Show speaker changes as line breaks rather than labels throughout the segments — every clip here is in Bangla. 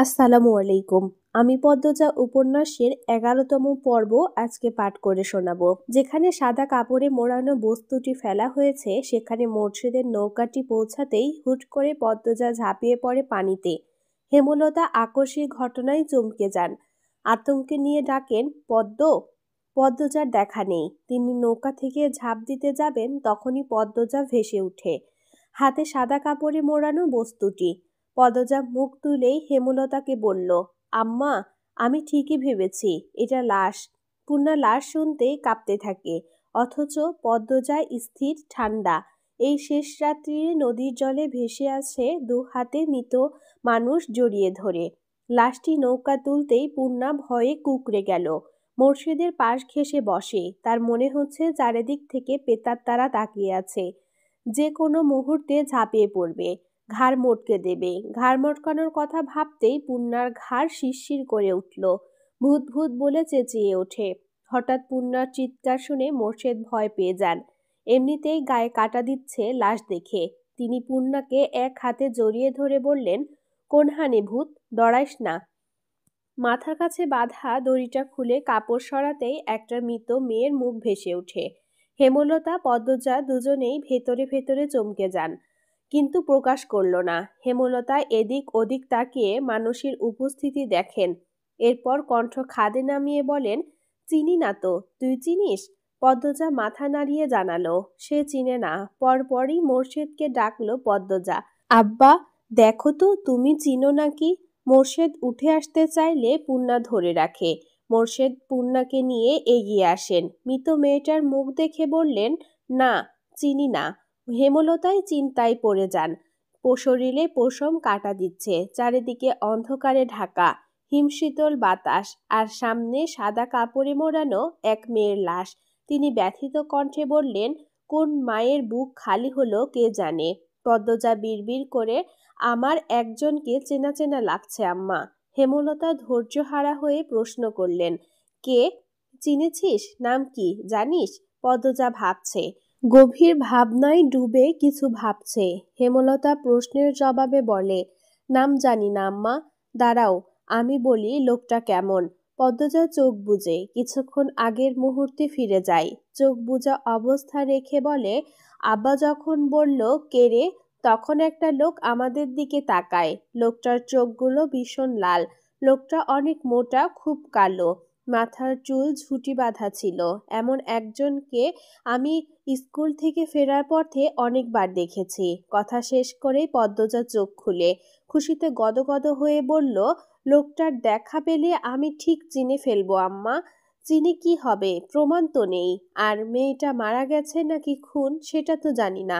আসসালামু আলাইকুম। আমি পদ্মজা উপন্যাসের ১১তম পর্ব আজকে পাঠ করে শোনাব। যেখানে সাদা কাপড়ে মোড়ানো বস্তুটি ফেলা হয়েছে সেখানে মোর্শেদের নৌকাটি পৌঁছাতেই হুট করে পদ্মজা ঝাঁপিয়ে পড়ে পানিতে। হেমলতা আকস্মিক ঘটনায় চমকে যান। আতঙ্কে নিয়ে ডাকেন, পদ্ম। পদ্মজার দেখা নেই। তিনি নৌকা থেকে ঝাঁপ দিতে যাবেন তখনই পদ্মজা ভেসে উঠে, হাতে সাদা কাপড়ে মোড়ানো বস্তুটি। পদ্মজা মুখ তুলেই হেমলতাকে বলল, আম্মা, আমি ঠিকই ভেবেছি এটা লাশ। পূর্ণা লাশ শুনতেই কাঁপতে থাকে, অথচ পদ্মজা স্থির ঠান্ডা। এই শেষ রাত্রিরে নদীর জলে ভেসে আছে দু হাতে মৃত মানুষ জড়িয়ে ধরে। লাশটি নৌকা তুলতেই পূর্ণা ভয়ে কুঁকড়ে গেল। মোর্শেদের পাশ ঘেঁষে বসে, তার মনে হচ্ছে চারিদিক থেকে প্রেতাত্মারা তাকিয়ে আছে, যে কোনো মুহূর্তে ঝাঁপিয়ে পড়বে, ঘাড় মটকে দেবে। ঘাড় মটকানোর কথা ভাবতেই পূর্ণার ঘাড় শিরশির করে উঠল। ভূত ভূত বলে চেঁচিয়ে ওঠে। হঠাৎ পূর্ণার চিৎকার শুনে মোর্শেদ ভয় পেয়ে যান। এমনিতেই গায়ে কাটা দিচ্ছে লাশ দেখে। তিনি পূর্ণাকে এক হাতে জড়িয়ে ধরে বললেন, কোন হানে ভূত, ডরাইস না। মাথার কাছে বাঁধা দড়িটা খুলে কাপড় সরাতেই একটা মৃত মেয়ের মুখ ভেসে ওঠে। হেমলতা, পদ্মজা দুজনেই ভেতরে ভেতরে চমকে যান, কিন্তু প্রকাশ করল না। হেমলতা এদিক ওদিক তাকিয়ে মানুষের উপস্থিতি দেখেন। এরপর কণ্ঠ খাদে নামিয়ে বলেন, চিনি না তো, তুই চিনিস? পদ্মজা মাথা নাড়িয়ে জানালো, সে চিনে না। পরপরই মোর্শেদকে ডাকলো পদ্মজা, আব্বা, দেখো তো তুমি চিনো নাকি। মোর্শেদ উঠে আসতে চাইলে পূর্ণা ধরে রাখে। মোর্শেদ পূর্ণাকে নিয়ে এগিয়ে আসেন। মৃত মেয়েটার মুখ দেখে বললেন, না, চিনি না। হেমলতায় চিন্তায় পড়ে যান। শরীরে পশম কাটা দিচ্ছে, চারিদিকে অন্ধকারে ঢাকা, হিমশীতল বাতাস, আর সামনে সাদা কাপড়ে মোড়ানো এক মেয়ের লাশ। তিনি ব্যথিত কণ্ঠে বললেন, কোন মায়ের বুক খালি হলো কে জানে। পদ্মজা বিড়বিড় করে, আমার একজনকে চেনা চেনা লাগছে আম্মা। হেমলতা ধৈর্যহারা হয়ে প্রশ্ন করলেন, কে? চিনেছিস? নাম কি জানিস? পদ্মজা ভাবছে, গভীর ভাবনায় ডুবে কিছু ভাবছে। হেমলতা প্রশ্নের জবাবে বলে, নাম জানি না আম্মা। দাঁড়াও, আমি বলি লোকটা কেমন। পদ্মজা চোখ বুজে কিছুক্ষণ আগের মুহূর্তে ফিরে যায়। চোখ বুজা অবস্থা রেখে বলে, আব্বা যখন বলল কে রে, তখন একটা লোক আমাদের দিকে তাকায়। লোকটার চোখগুলো ভীষণ লাল। লোকটা অনেক মোটা, খুব কালো। মাথার চুল ঝুঁটি বাঁধা ছিল। এমন একজনকে আমি স্কুল থেকে ফেরার পথে অনেকবার দেখেছি। কথা শেষ করেই পদ্মজা চোখ খুলে খুশিতে গদগদ হয়ে বলল, লোকটার দেখা পেলে আমি ঠিক চিনে ফেলবো আম্মা। চিনে কি হবে, প্রমাণ তো নেই। আর মেয়েটা মারা গেছে নাকি খুন সেটা তো জানি না।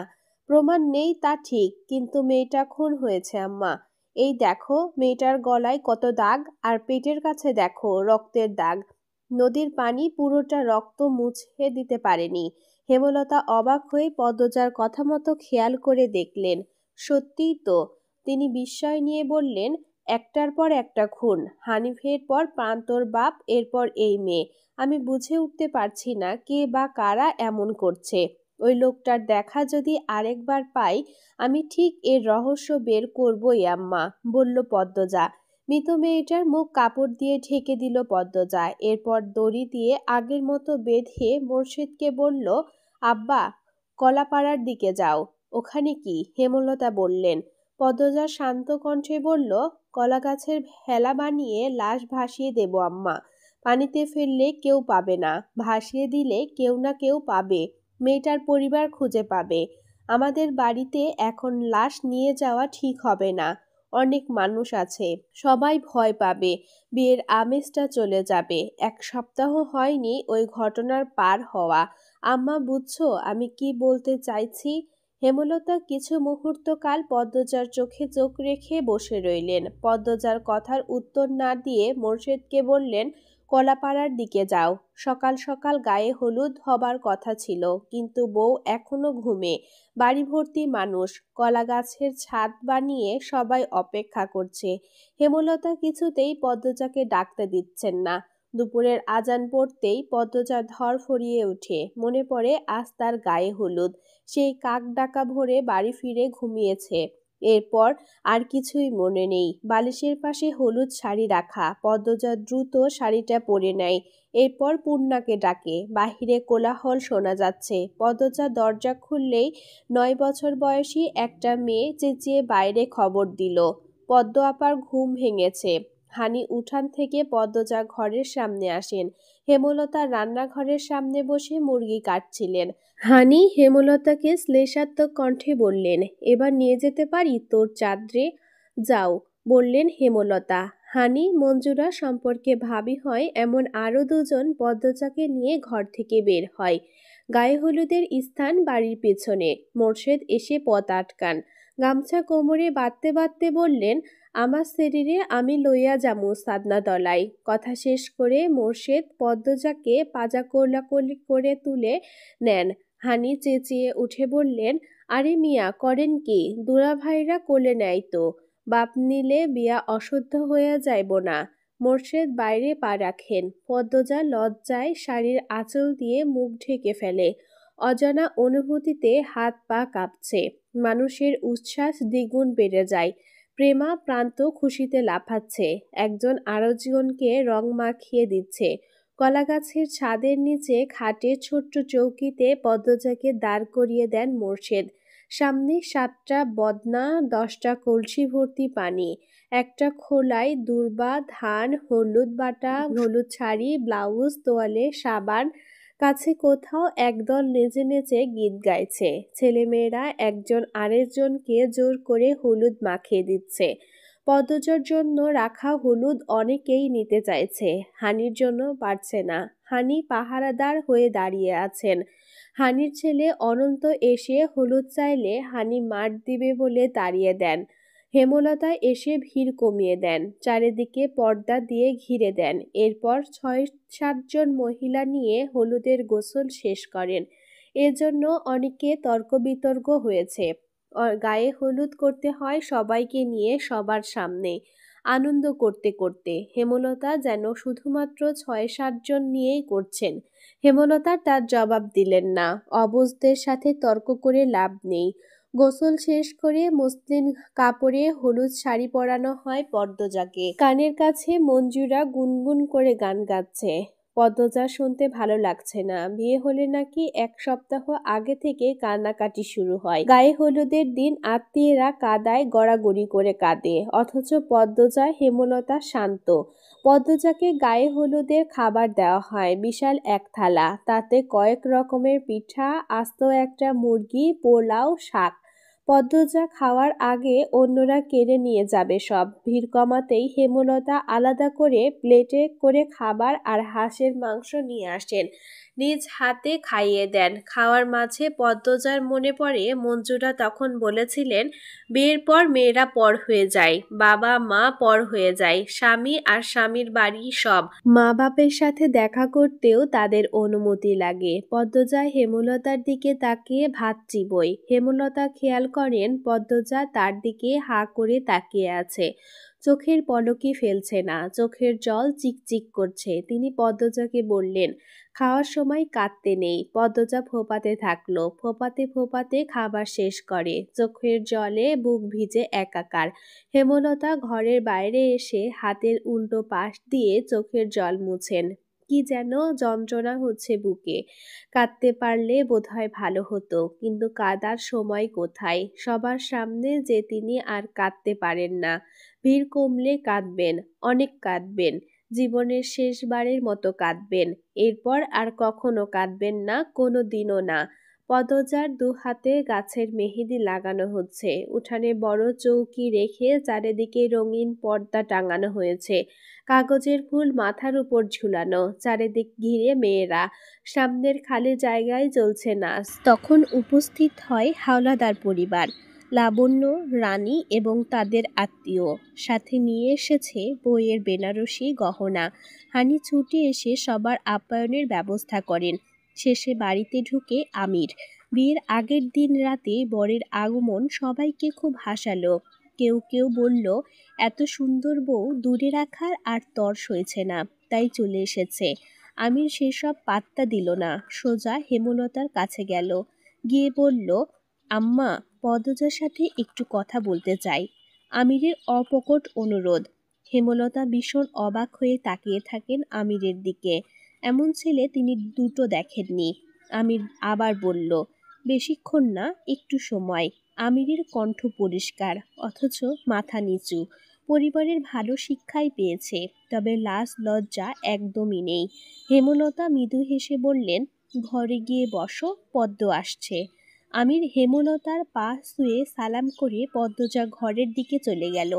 প্রমাণ নেই তা ঠিক, কিন্তু মেয়েটা খুন হয়েছে আম্মা। এই দেখো মেয়েটার গলায় কত দাগ, আর পেটের কাছে দেখো রক্তের দাগ। নদীর পানি পুরোটা রক্ত মুছে দিতে পারেনি। হেমলতা অবাক হয়ে পদ্মজার কথা মতো খেয়াল করে দেখলেন, সত্যিই তো। তিনি বিস্ময় নিয়ে বললেন, একটার পর একটা খুন, হানিফের পর প্রান্তর বাপ, এরপর এই মেয়ে। আমি বুঝে উঠতে পারছি না কে বা কারা এমন করছে। ওই লোকটার দেখা যদি আরেকবার পাই, আমি ঠিক এর রহস্য বের করবই আম্মা, বলল পদ্মজা। মৃত মেয়েটার মুখ কাপড় দিয়ে ঢেকে দিল পদ্মজা। এরপর দড়ি দিয়ে আগের মতো বেঁধে মোর্শেদকে বলল, আব্বা, কলাপাড়ার দিকে যাও। ওখানে কি? হেমলতা বললেন। পদ্মজা শান্ত কণ্ঠে বলল, কলা গাছের ভেলা বানিয়ে লাশ ভাসিয়ে দেব আম্মা। পানিতে ফেললে কেউ পাবে না, ভাসিয়ে দিলে কেউ না কেউ পাবে। মেয়েটার পরিবার খুঁজে পাবে। আমাদের বাড়িতে এখন লাশ নিয়ে যাওয়া ঠিক হবে না। অনেক মানুষ আছে, সবাই ভয় পাবে। বিয়ের আমেজটা চলে যাবে। 1 সপ্তাহ হয়নি ওই ঘটনার পার হওয়া। আম্মা, বুঝছো আমি কি বলতে চাইছি? হেমলতা কিছু মুহূর্তকাল পদ্মজার চোখে চোখ রেখে বসে রইলেন। পদ্মজার কথার উত্তর না দিয়ে মোর্শেদকে বললেন, কলাপাড়ার দিকে যাও। সকাল সকাল গায়ে হলুদ হবার কথা ছিল, কিন্তু বউ এখনো ঘুমে। বাড়ি ভর্তি মানুষ, কলা গাছের ছাদ বানিয়ে সবাই অপেক্ষা করছে। হেমলতা কিছুতেই পদ্মজাকে ডাকতে দিচ্ছেন না। দুপুরের আজান পড়তেই পদ্মজা ধর ফরিয়ে উঠে। মনে পড়ে আজ তার গায়ে হলুদ। সেই কাক ডাকা ভোরে বাড়ি ফিরে ঘুমিয়েছে। এরপর আর কিছুই মনে নেই। বালিশের পাশে হলুদ শাড়ি রাখা, পদ্মজা দ্রুত শাড়িটা পরে নেয়। এরপর পূর্ণাকে ডাকে। বাহিরে কোলাহল শোনা যাচ্ছে। পদ্মজা দরজা খুললেই 9 বছর বয়সী একটা মেয়ে চেঁচিয়ে বাইরে খবর দিল, পদ্ম আপার ঘুম ভেঙেছে। হানি উঠান থেকে পদ্মজা ঘরের সামনে আসেন। হেমলতা রান্নাঘরের সামনে বসে মুরগি কাটছিলেন। হানি হেমলতাকে শ্লেষাত্মক কণ্ঠে বললেন, এবার নিয়ে যেতে পারি তোর চাঁদরে? যাও, বললেন হেমলতা। হানি মঞ্জুরা সম্পর্কে ভাবি হয় এমন আরও দুজন পদ্মজাকে নিয়ে ঘর থেকে বের হয়। গায়ে হলুদের স্থান বাড়ির পেছনে। মোর্শেদ এসে পথ আটকান। গামছা কোমরে বাঁধতে বাঁধতে বললেন, আমার শরীরে আমি লইয়া যামু সাদনাতলায়। কথা শেষ করে মোর্শেদ পদ্মজাকে পাজা কোলাকুলি করে তুলে নেন। হানি চেঁচিয়ে উঠে বললেন, আরে মিয়া করেন কি? দুলাভাইরা কোলে নেয় তো, বাপ নিলে বিয়া অশুদ্ধ হইয়া যাইব না। মোর্শেদ বাইরে পা রাখেন। পদ্মজা লজ্জায় শাড়ির আঁচল দিয়ে মুখ ঢেকে ফেলে। অজানা অনুভূতিতে হাত পা কাঁপছে। মানুষের উচ্ছ্বাস দ্বিগুণ বেড়ে যায়। প্রেমা প্রান্ত খুশিতে লাফাচ্ছে। একজন আরেকজনকে রং মাখিয়ে দিচ্ছে। কলাগাছের ছাদের নিচে খাটে ছোট্ট চৌকিতে পদ্মজাকে দাঁড় করিয়ে দেন মোর্শেদ। সামনে 7টা বদনা, 10টা কলসি ভর্তি পানি, একটা খোলায় দূর্বা ধান, হলুদ বাটা, হলুদ শাড়ি, ব্লাউজ, তোয়ালে, সাবান। কাছে কোথাও একদল নেচে নেচে গীত গাইছে। ছেলেমেয়েরা একজন আরেকজনকে জোর করে হলুদ মাখিয়ে দিচ্ছে। পদ্মজার জন্য রাখা হলুদ অনেকেই নিতে চাইছে, হানির জন্য পারছে না। হানি পাহারাদার হয়ে দাঁড়িয়ে আছেন। হানির ছেলে অনন্ত এসে হলুদ চাইলে হানি মার দিবে বলে তাড়িয়ে দেন। হেমলতা এসে ভিড় কমিয়ে দেন, চারিদিকে পর্দা দিয়ে ঘিরে দেন। এরপর 6-7 জন মহিলা নিয়ে হলুদের গোসল শেষ করেন। এজন্য অনেকে তর্ক বিতর্ক হয়েছে। গায়ে হলুদ করতে হয় সবাইকে নিয়ে সবার সামনে, আনন্দ করতে করতে। হেমলতা যেন শুধুমাত্র 6-7 জন নিয়েই করছেন। হেমলতা তার জবাব দিলেন না। অবুঝদের সাথে তর্ক করে লাভ নেই। গোসল শেষ করে মসলিন কাপড়ে হলুদ শাড়ি পরানো হয় পদ্মজাকে। কানের কাছে মঞ্জুরা গুনগুন করে গান গাচ্ছে। পদ্মজা শুনতে ভালো লাগছে না। বিয়ে হলে নাকি 1 সপ্তাহ আগে থেকে কান্নাকাটি শুরু হয়। গায়ে হলুদের দিন আত্মীয়রা কাদায় গড়াগড়ি করে কাঁদে, অথচ পদ্মজা হেমলতা শান্ত। পদ্মজাকে গায়ে হলুদের খাবার দেওয়া হয় বিশাল এক থালা। তাতে কয়েক রকমের পিঠা, আস্ত একটা মুরগি, পোলাও, শাক। পদ্মজা খাওয়ার আগে অন্যরা কেড়ে নিয়ে যাবে সব। ভিড় কমাতেই হেমলতা আলাদা করে প্লেটে করে খাবার আর হাঁসের মাংস নিয়ে আসেন। নিজ হাতে খাইয়ে দেন। খাওয়ার মাঝে পদ্মজার মনে পড়ে মঞ্জুরা তখন বলেছিলেন, বিয়ের পর মেয়েরা পর হয়ে যায়, বাবা মা পর হয়ে যায়, স্বামী আর স্বামীর বাড়ি সব। মা বাপের সাথে দেখা করতেও তাদের অনুমতি লাগে। পদ্মজা হেমলতার দিকে তাকিয়ে ভাত চিবোয়। হেমলতা খেয়াল করেন পদ্মজা তার দিকে হাঁ করে তাকিয়ে আছে। চোখের পলকই ফেলছে না, চোখের জল চিকচিক করছে। তিনি পদ্মজাকে বললেন, খাওয়ার সময় কাঁদতে নেই। পদ্মজা ফোঁপাতে থাকলো। ফোঁপাতে ফোঁপাতে খাবার শেষ করে। চোখের জলে বুক ভিজে একাকার। হেমলতা ঘরের বাইরে এসে হাতের উল্টো পাশ দিয়ে চোখের জল মুছেন। কি যেন যন্ত্রণা হচ্ছে বুকে। কাঁদতে পারলে বোধহয় ভালো হতো, কিন্তু কাঁদার সময় কোথায়? সবার সামনে যে তিনি আর কাঁদতে পারেন না। ভিড় কমলে কাঁদবেন, অনেক কাঁদবেন। জীবনের শেষবারের মতো কাঁদবেন। এরপর আর কখনো কাঁদবেন না, কোনো দিনও না। পদ্মজার 2 হাতে গাছের মেহেদি লাগানো হচ্ছে। উঠানে বড় চৌকি রেখে চারিদিকে রঙিন পর্দা টাঙানো হয়েছে। কাগজের ফুল মাথার উপর ঝুলানো। চারিদিক ঘিরে মেয়েরা। সামনের খালি জায়গায় চলছে নাচ। তখন উপস্থিত হয় হাওলাদার পরিবার, লাবণ্য, রানী এবং তাদের আত্মীয়। সাথে নিয়ে এসেছে বইয়ের বেনারসি গহনা। হানি ছুটে এসে সবার আপ্যায়নের ব্যবস্থা করেন। শেষে বাড়িতে ঢুকে আমির। বিয়ের আগের দিন রাতে বরের আগমন সবাইকে খুব হাসালো। কেউ কেউ বলল, এত সুন্দর বউ দূরে রাখার আর তর সইছে না, তাই চলে এসেছে। আমির সেসব পাত্তা দিল না, সোজা হেমলতার কাছে গেল। গিয়ে বলল, আম্মা, পদ্মজার সাথে একটু কথা বলতে চাই। আমিরের অপ্রকট অনুরোধ। হেমলতা ভীষণ অবাক হয়ে তাকিয়ে থাকেন আমিরের দিকে। এমন ছেলে তিনি দুটো দেখেননি। আমির আবার বলল, বেশিক্ষণ না, একটু সময়। আমিরের কণ্ঠ পরিষ্কার, অথচ মাথা নিচু। পরিবারের ভালো শিক্ষাই পেয়েছে, তবে লাজ লজ্জা একদমই নেই। হেমলতা মৃদু হেসে বললেন, ঘরে গিয়ে বসো, পদ্ম আসছে। আমির হেমলতার পা ছুঁয়ে সালাম করে পদ্মজা ঘরের দিকে চলে গেল।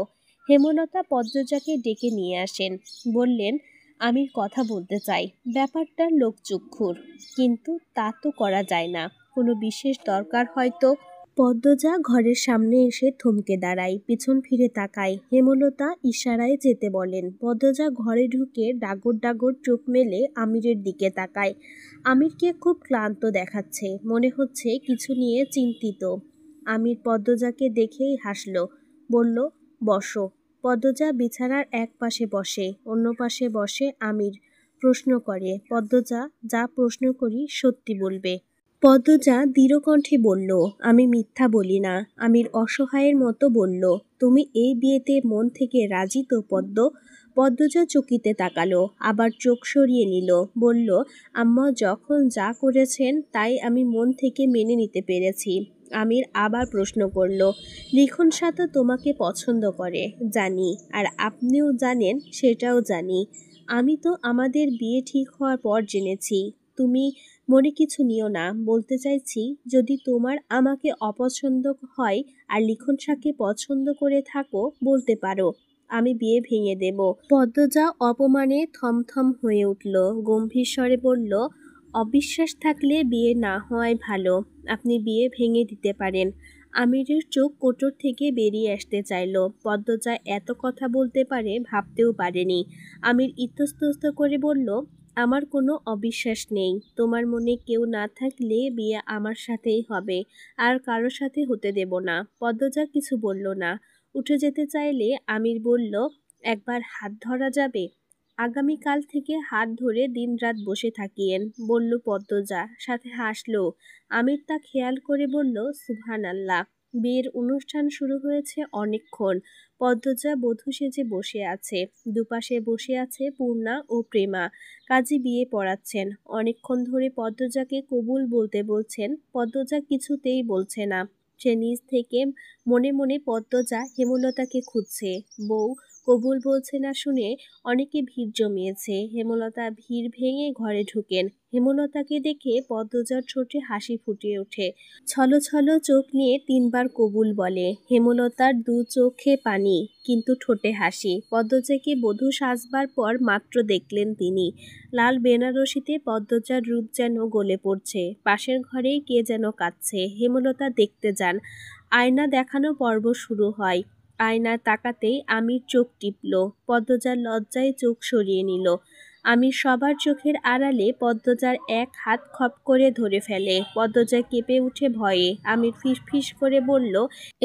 হেমলতা পদ্মজাকে ডেকে নিয়ে আসেন, বললেন, আমির কথা বলতে চাই। ব্যাপারটা লোকচক্ষুর, কিন্তু তা তো করা যায় না। কোনো বিশেষ দরকার হয়তো। পদ্মজা ঘরের সামনে এসে থমকে দাঁড়ায়, পিছন ফিরে তাকায়। হেমলতা ইশারায় যেতে বলেন। পদ্মজা ঘরে ঢুকে ডাগর ডাগর চোখ মেলে আমিরের দিকে তাকায়। আমিরকে খুব ক্লান্ত দেখাচ্ছে, মনে হচ্ছে কিছু নিয়ে চিন্তিত। আমির পদ্মজাকে দেখেই হাসল, বলল, বসো। পদ্মজা বিছানার এক পাশে বসে, অন্য পাশে বসে আমির। প্রশ্ন করে, পদ্মজা, যা প্রশ্ন করি সত্যি বলবে। পদ্মজা দৃঢ় কণ্ঠে বলল, আমি মিথ্যা বলি না। আমির অসহায়ের মতো বলল, তুমি এই বিয়েতে মন থেকে রাজি তো পদ্ম? পদ্মজা চকিতে তাকালো, আবার চোখ সরিয়ে নিল, বলল, আম্মা যখন যা করেছেন তাই আমি মন থেকে মেনে নিতে পেরেছি। আমির আবার প্রশ্ন করল, লিখন সাথা তোমাকে পছন্দ করে, জানি, আর আপনিও জানেন সেটাও জানি। আমি তো আমাদের বিয়ে ঠিক হওয়ার পর জেনেছি। তুমি মনে কিছু নিও না, বলতে চাইছি, যদি তোমার আমাকে অপছন্দ হয় আর লিখন শাহকে পছন্দ করে থাকো, বলতে পারো, আমি বিয়ে ভেঙে দেব। পদ্মজা অপমানে থমথম হয়ে উঠল, গম্ভীর স্বরে বলল, অবিশ্বাস থাকলে বিয়ে না হওয়াই ভালো। আপনি বিয়ে ভেঙে দিতে পারেন। আমিরের চোখ কোটর থেকে বেরিয়ে আসতে চাইল। পদ্মজা এত কথা বলতে পারে ভাবতেও পারেনি। আমির ইতস্তত করে বলল, আমার কোনো অবিশ্বাস নেই। তোমার মনে কেউ না থাকলে বিয়ে আমার সাথেই হবে, আর কারো সাথে হতে দেব না। পদ্মজা কিছু বলল না। উঠে যেতে চাইলে আমির বলল, একবার হাত ধরা যাবে? আগামীকাল থেকে হাত ধরে দিনরাত বসে থাকিয়েন, বলল পদ্মজা, সাথে হাসলো। আমির তা খেয়াল করে বলল, সুবহানাল্লাহ। বিয়ের অনুষ্ঠান শুরু হয়েছে অনেকক্ষণ। পদ্মজা বধূ সেজে বসে আছে। দুপাশে বসে আছে পূর্ণা ও প্রেমা। কাজী বিয়ে পড়াচ্ছেন। অনেকক্ষণ ধরে পদ্মজাকে কবুল বলতে বলছেন, পদ্মজা কিছুতেই বলছে না। সে নিজ থেকে মনে মনে পদ্মজা হেমলতাকে খুঁজছে। বউ কবুল বলছে না শুনে অনেকে ভিড় জমিয়েছে। হেমলতা ভিড় ভেঙে ঘরে ঢুকেন। হেমলতাকে দেখে পদ্মজার ঠোঁটে হাসি ফুটে ওঠে। ছলো ছলো চোখ নিয়ে 3 বার কবুল বলে। হেমলতার 2 চোখে পানি, কিন্তু ঠোঁটে হাসি। পদ্মজাকে বধূ সাজবার পর মাত্র দেখলেন তিনি। লাল বেনারসিতে পদ্মজার রূপ যেন গলে পড়ছে। পাশের ঘরেই কে যেন কাঁদছে। হেমলতা দেখতে যান। আয়না দেখানো পর্ব শুরু হয়। আয়নার তাকাতেই আমির চোখ টিপল। পদ্মজার লজ্জায় চোখ সরিয়ে নিল। আমির সবার চোখের আড়ালে পদ্মজার এক হাত খপ করে ধরে ফেলে। পদ্মজা কেঁপে উঠে ভয়ে। আমির ফিসফিস করে বলল,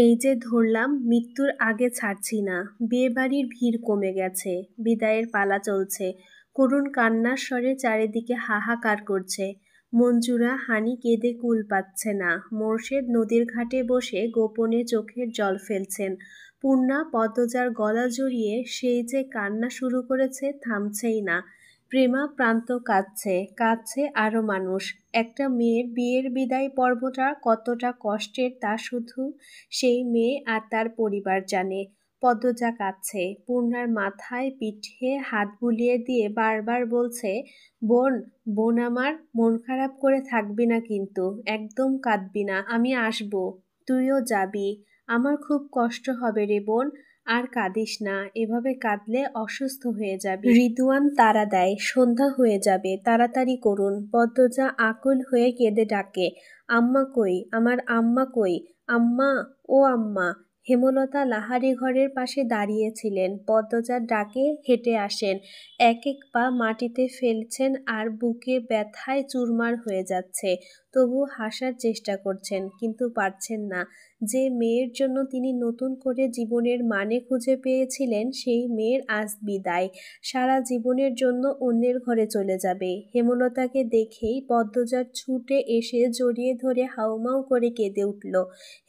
এই যে ধরলাম, মৃত্যুর আগে ছাড়ছি না। বিয়ে বাড়ির ভিড় কমে গেছে, বিদায়ের পালা চলছে। করুণ কান্নার স্বরে চারিদিকে হাহাকার করছে। মঞ্জুরা হানি কেঁদে কুল পাচ্ছে না। মোর্শেদ নদীর ঘাটে বসে গোপনে চোখের জল ফেলছেন। পূর্ণা পদ্মজার গলা জড়িয়ে সেই যে কান্না শুরু করেছে, থামছেই না। প্রেমা প্রান্ত কাঁদছে, কাঁদছে আরও মানুষ। একটা মেয়ের বিয়ের বিদায় পর্বটা কতটা কষ্টের তা শুধু সেই মেয়ে আর তার পরিবার জানে। পদ্মজা কাঁদছে। পূর্ণার মাথায় পিঠে হাত বুলিয়ে দিয়ে বারবার বলছে, বোন, বোন আমার, মন খারাপ করে থাকবি না কিন্তু, একদম কাঁদবি না, আমি আসবো, তুইও যাবি। আমার খুব কষ্ট হবে রে বোন, আর কাঁদিস না, এভাবে কাঁদলে অসুস্থ হয়ে যাবি। রিদওয়ান তাড়া দেয়, সন্ধ্যা হয়ে যাবে, তাড়াতাড়ি করুন। পদ্মজা আকুল হয়ে কেঁদে ডাকে, আম্মা কই, আমার আম্মা কই, আম্মা, ও আম্মা। হেমলতা লাহারি ঘরের পাশে দাঁড়িয়েছিলেন। পদ্মজার ডাকে হেঁটে আসেন। এক এক পা মাটিতে ফেলছেন আর বুকে ব্যথায় চুরমার হয়ে যাচ্ছে। তবু হাসার চেষ্টা করছেন, কিন্তু পারছেন না। যে মেয়ের জন্য তিনি নতুন করে জীবনের মানে খুঁজে পেয়েছিলেন, সেই মেয়ের আজ বিদায়। সারা জীবনের জন্য অন্যের ঘরে চলে যাবে। হেমলতাকে দেখেই পদ্মজা ছুটে এসে জড়িয়ে ধরে হাউমাউ করে কেঁদে উঠল।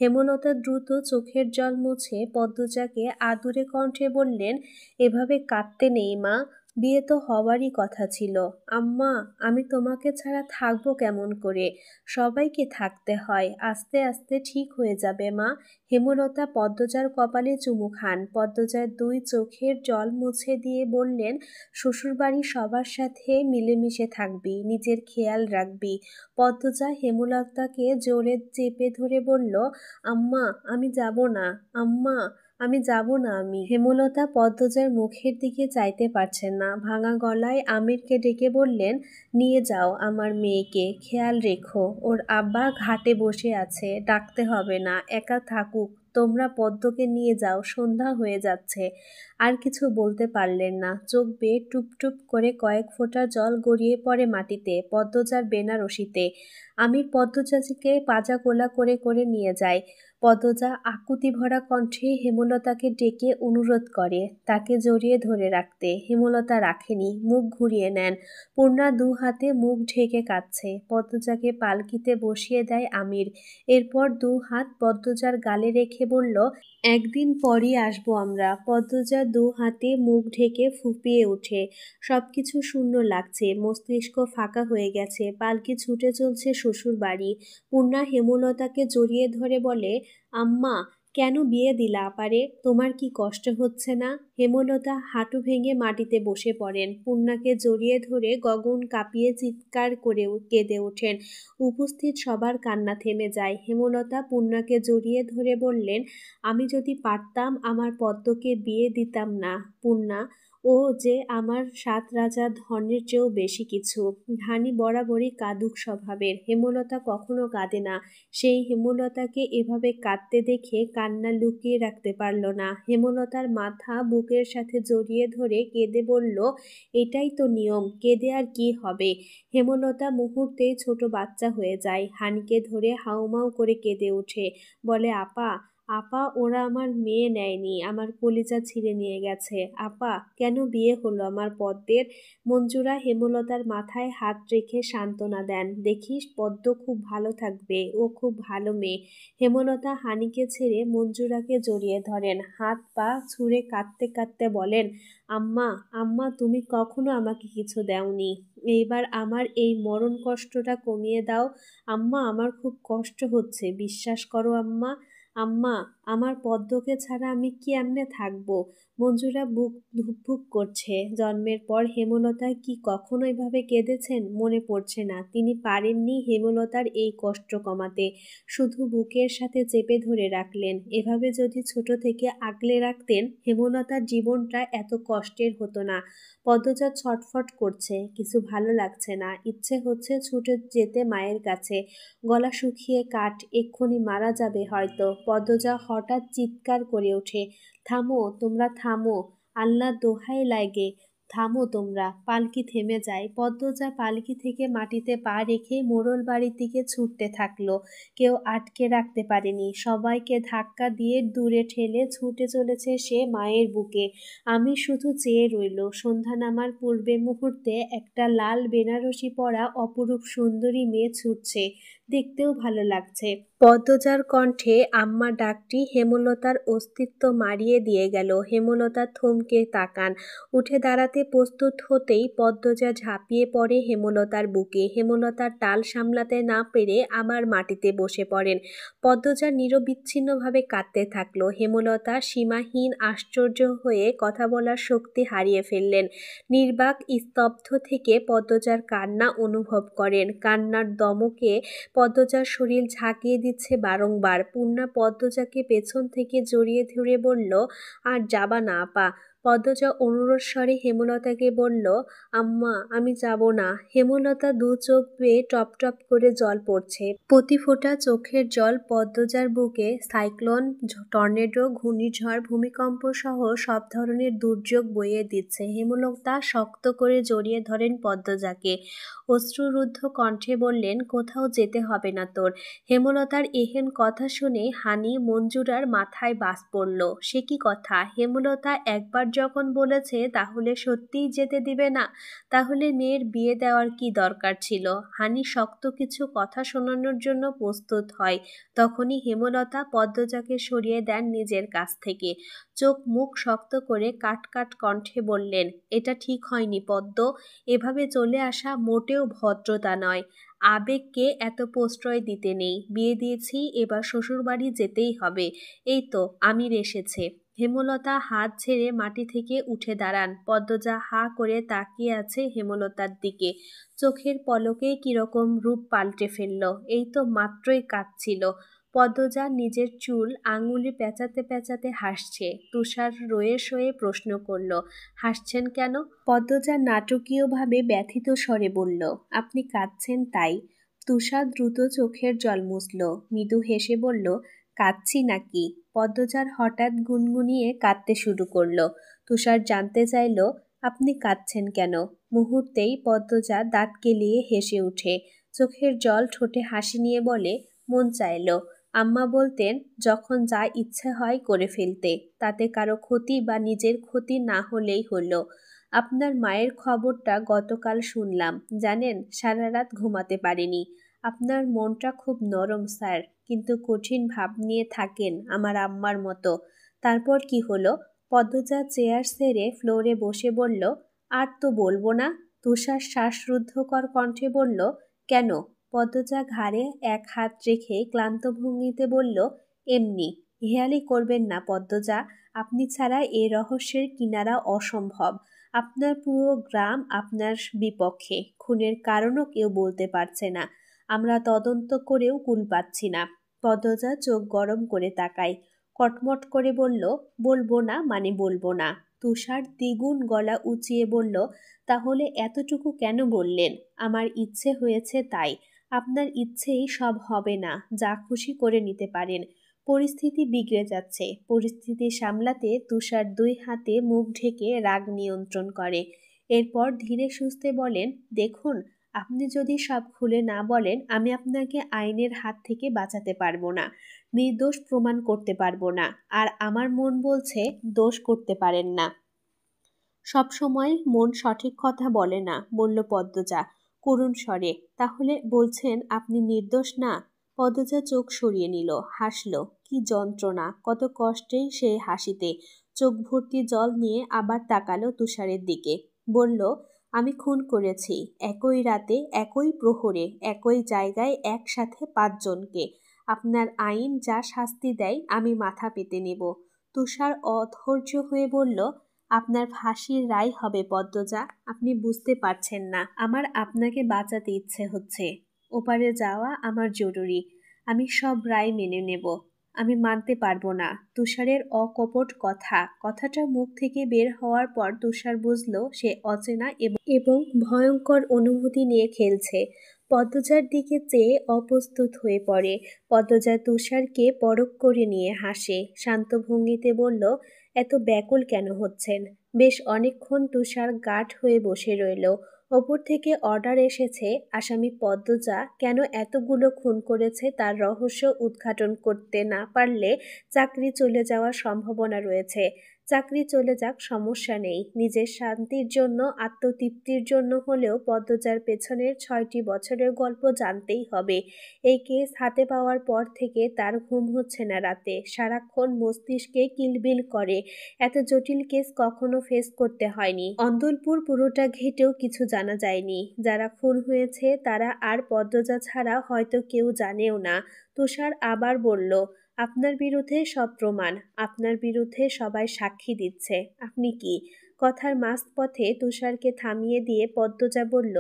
হেমলতা দ্রুত চোখের জল মুছে পদ্মজাকে আদুরে কণ্ঠে বললেন, এভাবে কাঁদতে নেই মা, বিয়ে তো হওয়ারই কথা ছিল। আম্মা, আমি তোমাকে ছাড়া থাকবো কেমন করে? সবাইকে থাকতে হয়, আস্তে আস্তে ঠিক হয়ে যাবে মা। হেমলতা পদ্মজার কপালে চুমু খান। পদ্মজার দুই চোখের জল মুছে দিয়ে বললেন, শ্বশুরবাড়ি সবার সাথে মিলেমিশে থাকবি, নিজের খেয়াল রাখবি। পদ্মজা হেমলতাকে জোরে চেপে ধরে বলল, আম্মা আমি যাব না, আম্মা আমি যাব না। হেমলতা পদ্মজার মুখের দিকে চাইতে পারছেন না। ভাঙা গলায় আমিরকে ডেকে বললেন, নিয়ে যাও আমার মেয়েকে, খেয়াল রেখো। ওর আব্বা ঘাটে বসে আছে, ডাকতে হবে না, একা থাকুক। তোমরা পদ্মকে নিয়ে যাও, সন্ধ্যা হয়ে যাচ্ছে। আর কিছু বলতে পারলেন না। চোখ বেয়ে টুপটুপ করে কয়েক ফোঁটা জল গড়িয়ে পড়ে মাটিতে, পদ্মজার বেনারসিতে। আমির পদ্মজাকে পাজা কোলা করে করে নিয়ে যায়। পদ্মজা আকুতি ভরা কণ্ঠে হেমলতাকে ডেকে অনুরোধ করে তাকে জড়িয়ে ধরে রাখতে। হেমলতা রাখেনি, মুখ ঘুরিয়ে নেন। পূর্ণা দু হাতে মুখ ঢেকে কাঁদছে। পদ্মজাকে পালকিতে বসিয়ে দেয় আমির। এরপর দু হাত পদ্মজার গালে রেখে বলল, একদিন পরই আসবো আমরা। পদ্মজা দু হাতে মুখ ঢেকে ফুঁপিয়ে ওঠে। সবকিছু শূন্য লাগছে, মস্তিষ্ক ফাঁকা হয়ে গেছে। পালকি ছুটে চলছে শ্বশুর বাড়ি। পূর্ণা হেমলতাকে জড়িয়ে ধরে বলে, আম্মা, কেন বিয়ে দিলা আপারে? তোমার কি কষ্ট হচ্ছে না? হেমলতা হাঁটু ভেঙে মাটিতে বসে পড়েন। পূর্ণাকে জড়িয়ে ধরে গগন কাঁপিয়ে চিৎকার করে কেঁদে ওঠেন। উপস্থিত সবার কান্না থেমে যায়। হেমলতা পূর্ণাকে জড়িয়ে ধরে বললেন, আমি যদি পারতাম আমার পদ্মকে বিয়ে দিতাম না পূর্ণা। ও যে আমার 7 রাজার ধনের চেয়েও বেশি কিছু। ধানি বরাবরই কাঁদুক স্বভাবের। হেমলতা কখনো কাঁদে না। সেই হেমলতাকে এভাবে কাঁদতে দেখে কান্না লুকিয়ে রাখতে পারল না। হেমলতার মাথা বুকের সাথে জড়িয়ে ধরে কেঁদে বলল, এটাই তো নিয়ম, কেঁদে আর কি হবে? হেমলতা মুহূর্তেই ছোট বাচ্চা হয়ে যায়। হানিকে ধরে হাউমাউ করে কেঁদে ওঠে। বলে, আপা, আপা, ওরা আমার মেয়ে নেয়নি, আমার কলিজা ছিঁড়ে নিয়ে গেছে। আপা, কেন বিয়ে হলো আমার পদ্মের? মঞ্জুরা হেমলতার মাথায় হাত রেখে সান্ত্বনা দেন। দেখিস, পদ্ম খুব ভালো থাকবে, ও খুব ভালো মেয়ে। হেমলতা হানিকে ছেড়ে মঞ্জুরাকে জড়িয়ে ধরেন। হাত পা ছুঁড়ে কাঁদতে কাঁদতে বলেন, আম্মা, আম্মা, তুমি কখনো আমাকে কিছু দেওনি। এইবার আমার এই মরণ কষ্টটা কমিয়ে দাও। আম্মা, আমার খুব কষ্ট হচ্ছে, বিশ্বাস করো আম্মা। আম্মা, আমার পদ্মকে ছাড়া আমি কি এমনে থাকবো? মঞ্জুরা বুক ধুকপুক করছে। জন্মের পর হেমলতা কি কখনো এভাবে কেঁদেছেন? মনে পড়ছে না। তিনি পারেননি হেমলতার এই কষ্ট কমাতে, শুধু বুকের সাথে চেপে ধরে রাখলেন। এভাবে যদি ছোট থেকে আগলে রাখতেন, হেমলতার জীবনটা এত কষ্টের হতো না। পদ্মজা ছটফট করছে, কিছু ভালো লাগছে না। ইচ্ছে হচ্ছে ছুটে যেতে মায়ের কাছে। গলা শুকিয়ে কাঠ, এক্ষুনি মারা যাবে হয়তো। পদ্মজা হঠাৎ চিৎকার করে ওঠে, থামো, তোমরা থামো, আল্লাহ দোহাই লাগে, থামো তোমরা। পালকি থেমে যায়। পদ্মজা পালকি থেকে মাটিতে পা রেখে মোড়ল বাড়ির দিকে ছুটতে থাকলো। কেউ আটকে রাখতে পারেনি। সবাইকে ধাক্কা দিয়ে দূরে ঠেলে ছুটে চলেছে সে মায়ের বুকে। আমি শুধু চেয়ে রইল। সন্ধ্যা নামার পূর্বে মুহূর্তে একটা লাল বেনারসি পরা অপরূপ সুন্দরী মেয়ে ছুটছে। দেখতেও ভালো লাগছে। পদ্মজার কণ্ঠে আম্মা ডাকটি হেমলতার অস্তিত্ব মারিয়ে দিয়ে গেল। হেমলতা থমকে তাকান। উঠে দাঁড়াতে প্রস্তুত হতেই পদ্মজা ঝাঁপিয়ে পড়ে হেমলতার বুকে। হেমলতার টাল সামলাতে না পেরে আবার মাটিতে বসে পড়েন। পদ্মজা নিরবিচ্ছিন্নভাবে কাঁদতে থাকলো। হেমলতা সীমাহীন আশ্চর্য হয়ে কথা বলার শক্তি হারিয়ে ফেললেন। নির্বাক স্তব্ধ থেকে পদ্মজার কান্না অনুভব করেন। কান্নার দমকে পদ্মজার শরীর ঝাঁকিয়ে দিচ্ছে বারংবার। পূর্ণা পদ্মজাকে পেছন থেকে জড়িয়ে ধরে বলল, আর যাবা না আপা। পদ্মজা অনুরোধ স্বরে হেমলতাকে বলল, আম্মা আমি যাব না। হেমলতা দু চোখ বেয়ে টপ টপ করে জল পড়ছে। প্রতি ফোঁটা চোখের জল পদ্মজার বুকে সাইক্লোন, টর্নেডো, ঘূর্ণিঝড়, ভূমিকম্প সহ সব ধরনের দুর্যোগ বইয়ে দিচ্ছে। হেমলতা শক্ত করে জড়িয়ে ধরেন পদ্মজাকে। অশ্রুরুদ্ধ কণ্ঠে বললেন, কোথাও যেতে হবে না তোর। হেমলতার এহেন কথা শুনে হানি মঞ্জুরার মাথায় বাজ পড়ল। সে কি কথা? হেমলতা একবার যখন বলেছে তাহলে সত্যিই যেতে দিবে না? তাহলে মেয়ের বিয়ে দেওয়ার কি দরকার ছিল? হানি শক্ত কিছু কথা শোনানোর জন্য প্রস্তুত হয়। তখনই হেমলতা পদ্মজাকে সরিয়ে দেন নিজের কাছ থেকে। চোখ মুখ শক্ত করে কাট কাট কণ্ঠে বললেন, এটা ঠিক হয়নি পদ্ম। এভাবে চলে আসা মোটেও ভদ্রতা নয়। আবেগকে এত প্রশ্রয় দিতে নেই। বিয়ে দিয়েছি, এবার শ্বশুরবাড়ি যেতেই হবে। এই তো আমির এসেছে। হেমলতা হাত ছেড়ে মাটি থেকে উঠে দাঁড়ান। পদ্মজা হা করে তাকিয়ে আছে হেমলতার দিকে। চোখের পলকে কিরকম রূপ পাল্টে ফেলল। এই তো মাত্রই কাঁদছিল। পদ্মজা নিজের চুল আঙুলে পেঁচাতে পেঁচাতে হাসছে। তুষার রয়ে সয়ে প্রশ্ন করল, হাসছেন কেন? পদ্মজা নাটকীয়ভাবে ব্যথিত স্বরে বলল, আপনি কাঁদছেন তাই। তুষার দ্রুত চোখের জল মুছল। মৃদু হেসে বলল, কাঁদছি নাকি? পদ্মজার হঠাৎ গুনগুনিয়ে কাঁদতে শুরু করল। তুষার জানতে চাইল, আপনি কাঁদছেন কেন? মুহূর্তেই পদ্মজা দাঁত কেলিয়ে হেসে উঠে। চোখের জল ঠোঁটে হাসি নিয়ে বলে, মন চাইল। আম্মা বলতেন, যখন যা ইচ্ছে হয় করে ফেলতে, তাতে কারো ক্ষতি বা নিজের ক্ষতি না হলেই হলো। আপনার মায়ের খবরটা গতকাল শুনলাম। জানেন, সারা রাত ঘুমাতে পারিনি। আপনার মনটা খুব নরম স্যার, কিন্তু কঠিন ভাব নিয়ে থাকেন আমার আম্মার মতো। তারপর কি হলো? পদ্মজা চেয়ার ছেড়ে ফ্লোরে বসে বলল, আর তো বলবো না। তুষার শ্বাসরুদ্ধকর কণ্ঠে বলল, কেন? পদ্মজা ঘাড়ে এক হাত রেখে ক্লান্ত ভঙ্গিতে বলল, এমনি। হেয়ালি করবেন না পদ্মজা। আপনি ছাড়া এ রহস্যের কিনারা অসম্ভব। আপনার পুরো গ্রাম আপনার বিপক্ষে। খুনের কারণও কেউ বলতে পারছে না। আমরা তদন্ত করেও কুল পাচ্ছি না। পদ্মজা চোখ গরম করে তাকায়। কটমট করে বলল, বলবো না মানে বলবো না। তুষার দ্বিগুণ গলা উঁচিয়ে বলল, তাহলে এতটুকু কেন বললেন? আমার ইচ্ছে হয়েছে তাই। আপনার ইচ্ছেই সব হবে না। যা খুশি করে নিতে পারেন। পরিস্থিতি বিগড়ে যাচ্ছে। পরিস্থিতি সামলাতে তুষার দুই হাতে মুখ ঢেকে রাগ নিয়ন্ত্রণ করে। এরপর ধীরে সুস্থে বলেন, দেখুন, আপনি যদি সব খুলে না বলেন, আমি আপনাকে আইনের হাত থেকে বাঁচাতে পারবো না। নির্দোষ প্রমাণ করতে পারবো না। আর আমার মন বলছে দোষ করতে পারেন না। সব সময় মন সঠিক কথা বলে না, বলল পদ্মজা করুণ স্বরে। তাহলে বলছেন আপনি নির্দোষ না? পদ্মজা চোখ সরিয়ে নিল, হাসল। কি যন্ত্রণা! কত কষ্টেই সেই হাসিতে। চোখ ভর্তি জল নিয়ে আবার তাকালো তুষারের দিকে। বলল, আমি খুন করেছি। একই রাতে, একই প্রহরে, একই জায়গায়, একসাথে 5 জনকে। আপনার আইন যা শাস্তি দেয় আমি মাথা পেতে নেব। তুষার অধৈর্য হয়ে বলল, আপনার ফাঁসির রায় হবে পদ্মজা। আপনি বুঝতে পারছেন না। আমার আপনাকে বাঁচাতে ইচ্ছে হচ্ছে। ওপারে যাওয়া আমার জরুরি। আমি সব রায় মেনে নেব। আমি মানতে পারবো না। তুষারের অকপট কথাটা মুখ থেকে বের হওয়ার পর তুষার বুঝল সে অচেনা এবং ভয়ঙ্কর অনুভূতি নিয়ে খেলছে। পদ্মজার দিকে চেয়ে অপ্রস্তুত হয়ে পড়ে। পদ্মজা তুষারকে পরখ করে নিয়ে হাসে। শান্ত ভঙ্গিতে বলল, এত ব্যাকুল কেন হচ্ছেন? বেশ অনেকক্ষণ তুষার গাঢ় হয়ে বসে রইল। ওপর থেকে অর্ডার এসেছে, আসামি পদ্মজা কেন এতগুলো খুন করেছে তার রহস্য উদ্ঘাটন করতে না পারলে চাকরি চলে যাওয়ার সম্ভাবনা রয়েছে। চাকরি চলে যাক, সমস্যা নেই। নিজের শান্তির জন্য, আত্মতৃপ্তির জন্য হলেও পদ্মজার পেছনের 6টি বছরের গল্প জানতেই হবে। এই কেস হাতে পাওয়ার পর থেকে তার ঘুম হচ্ছে না রাতে। সারাক্ষণ মস্তিষ্কে কিলবিল করে। এত জটিল কেস কখনো ফেস করতে হয়নি। অন্দলপুর পুরোটা ঘেটেও কিছু জানা যায়নি। যারা খুন হয়েছে তারা আর পদ্মজা ছাড়া হয়তো কেউ জানেও না। তুষার আবার বলল, আপনার বিরুদ্ধে সব প্রমাণ। আপনার বিরুদ্ধে সবাই সাক্ষী দিচ্ছে। আপনি কি? কথার মাঝপথে তুষারকে থামিয়ে দিয়ে পদ্মজা বলল,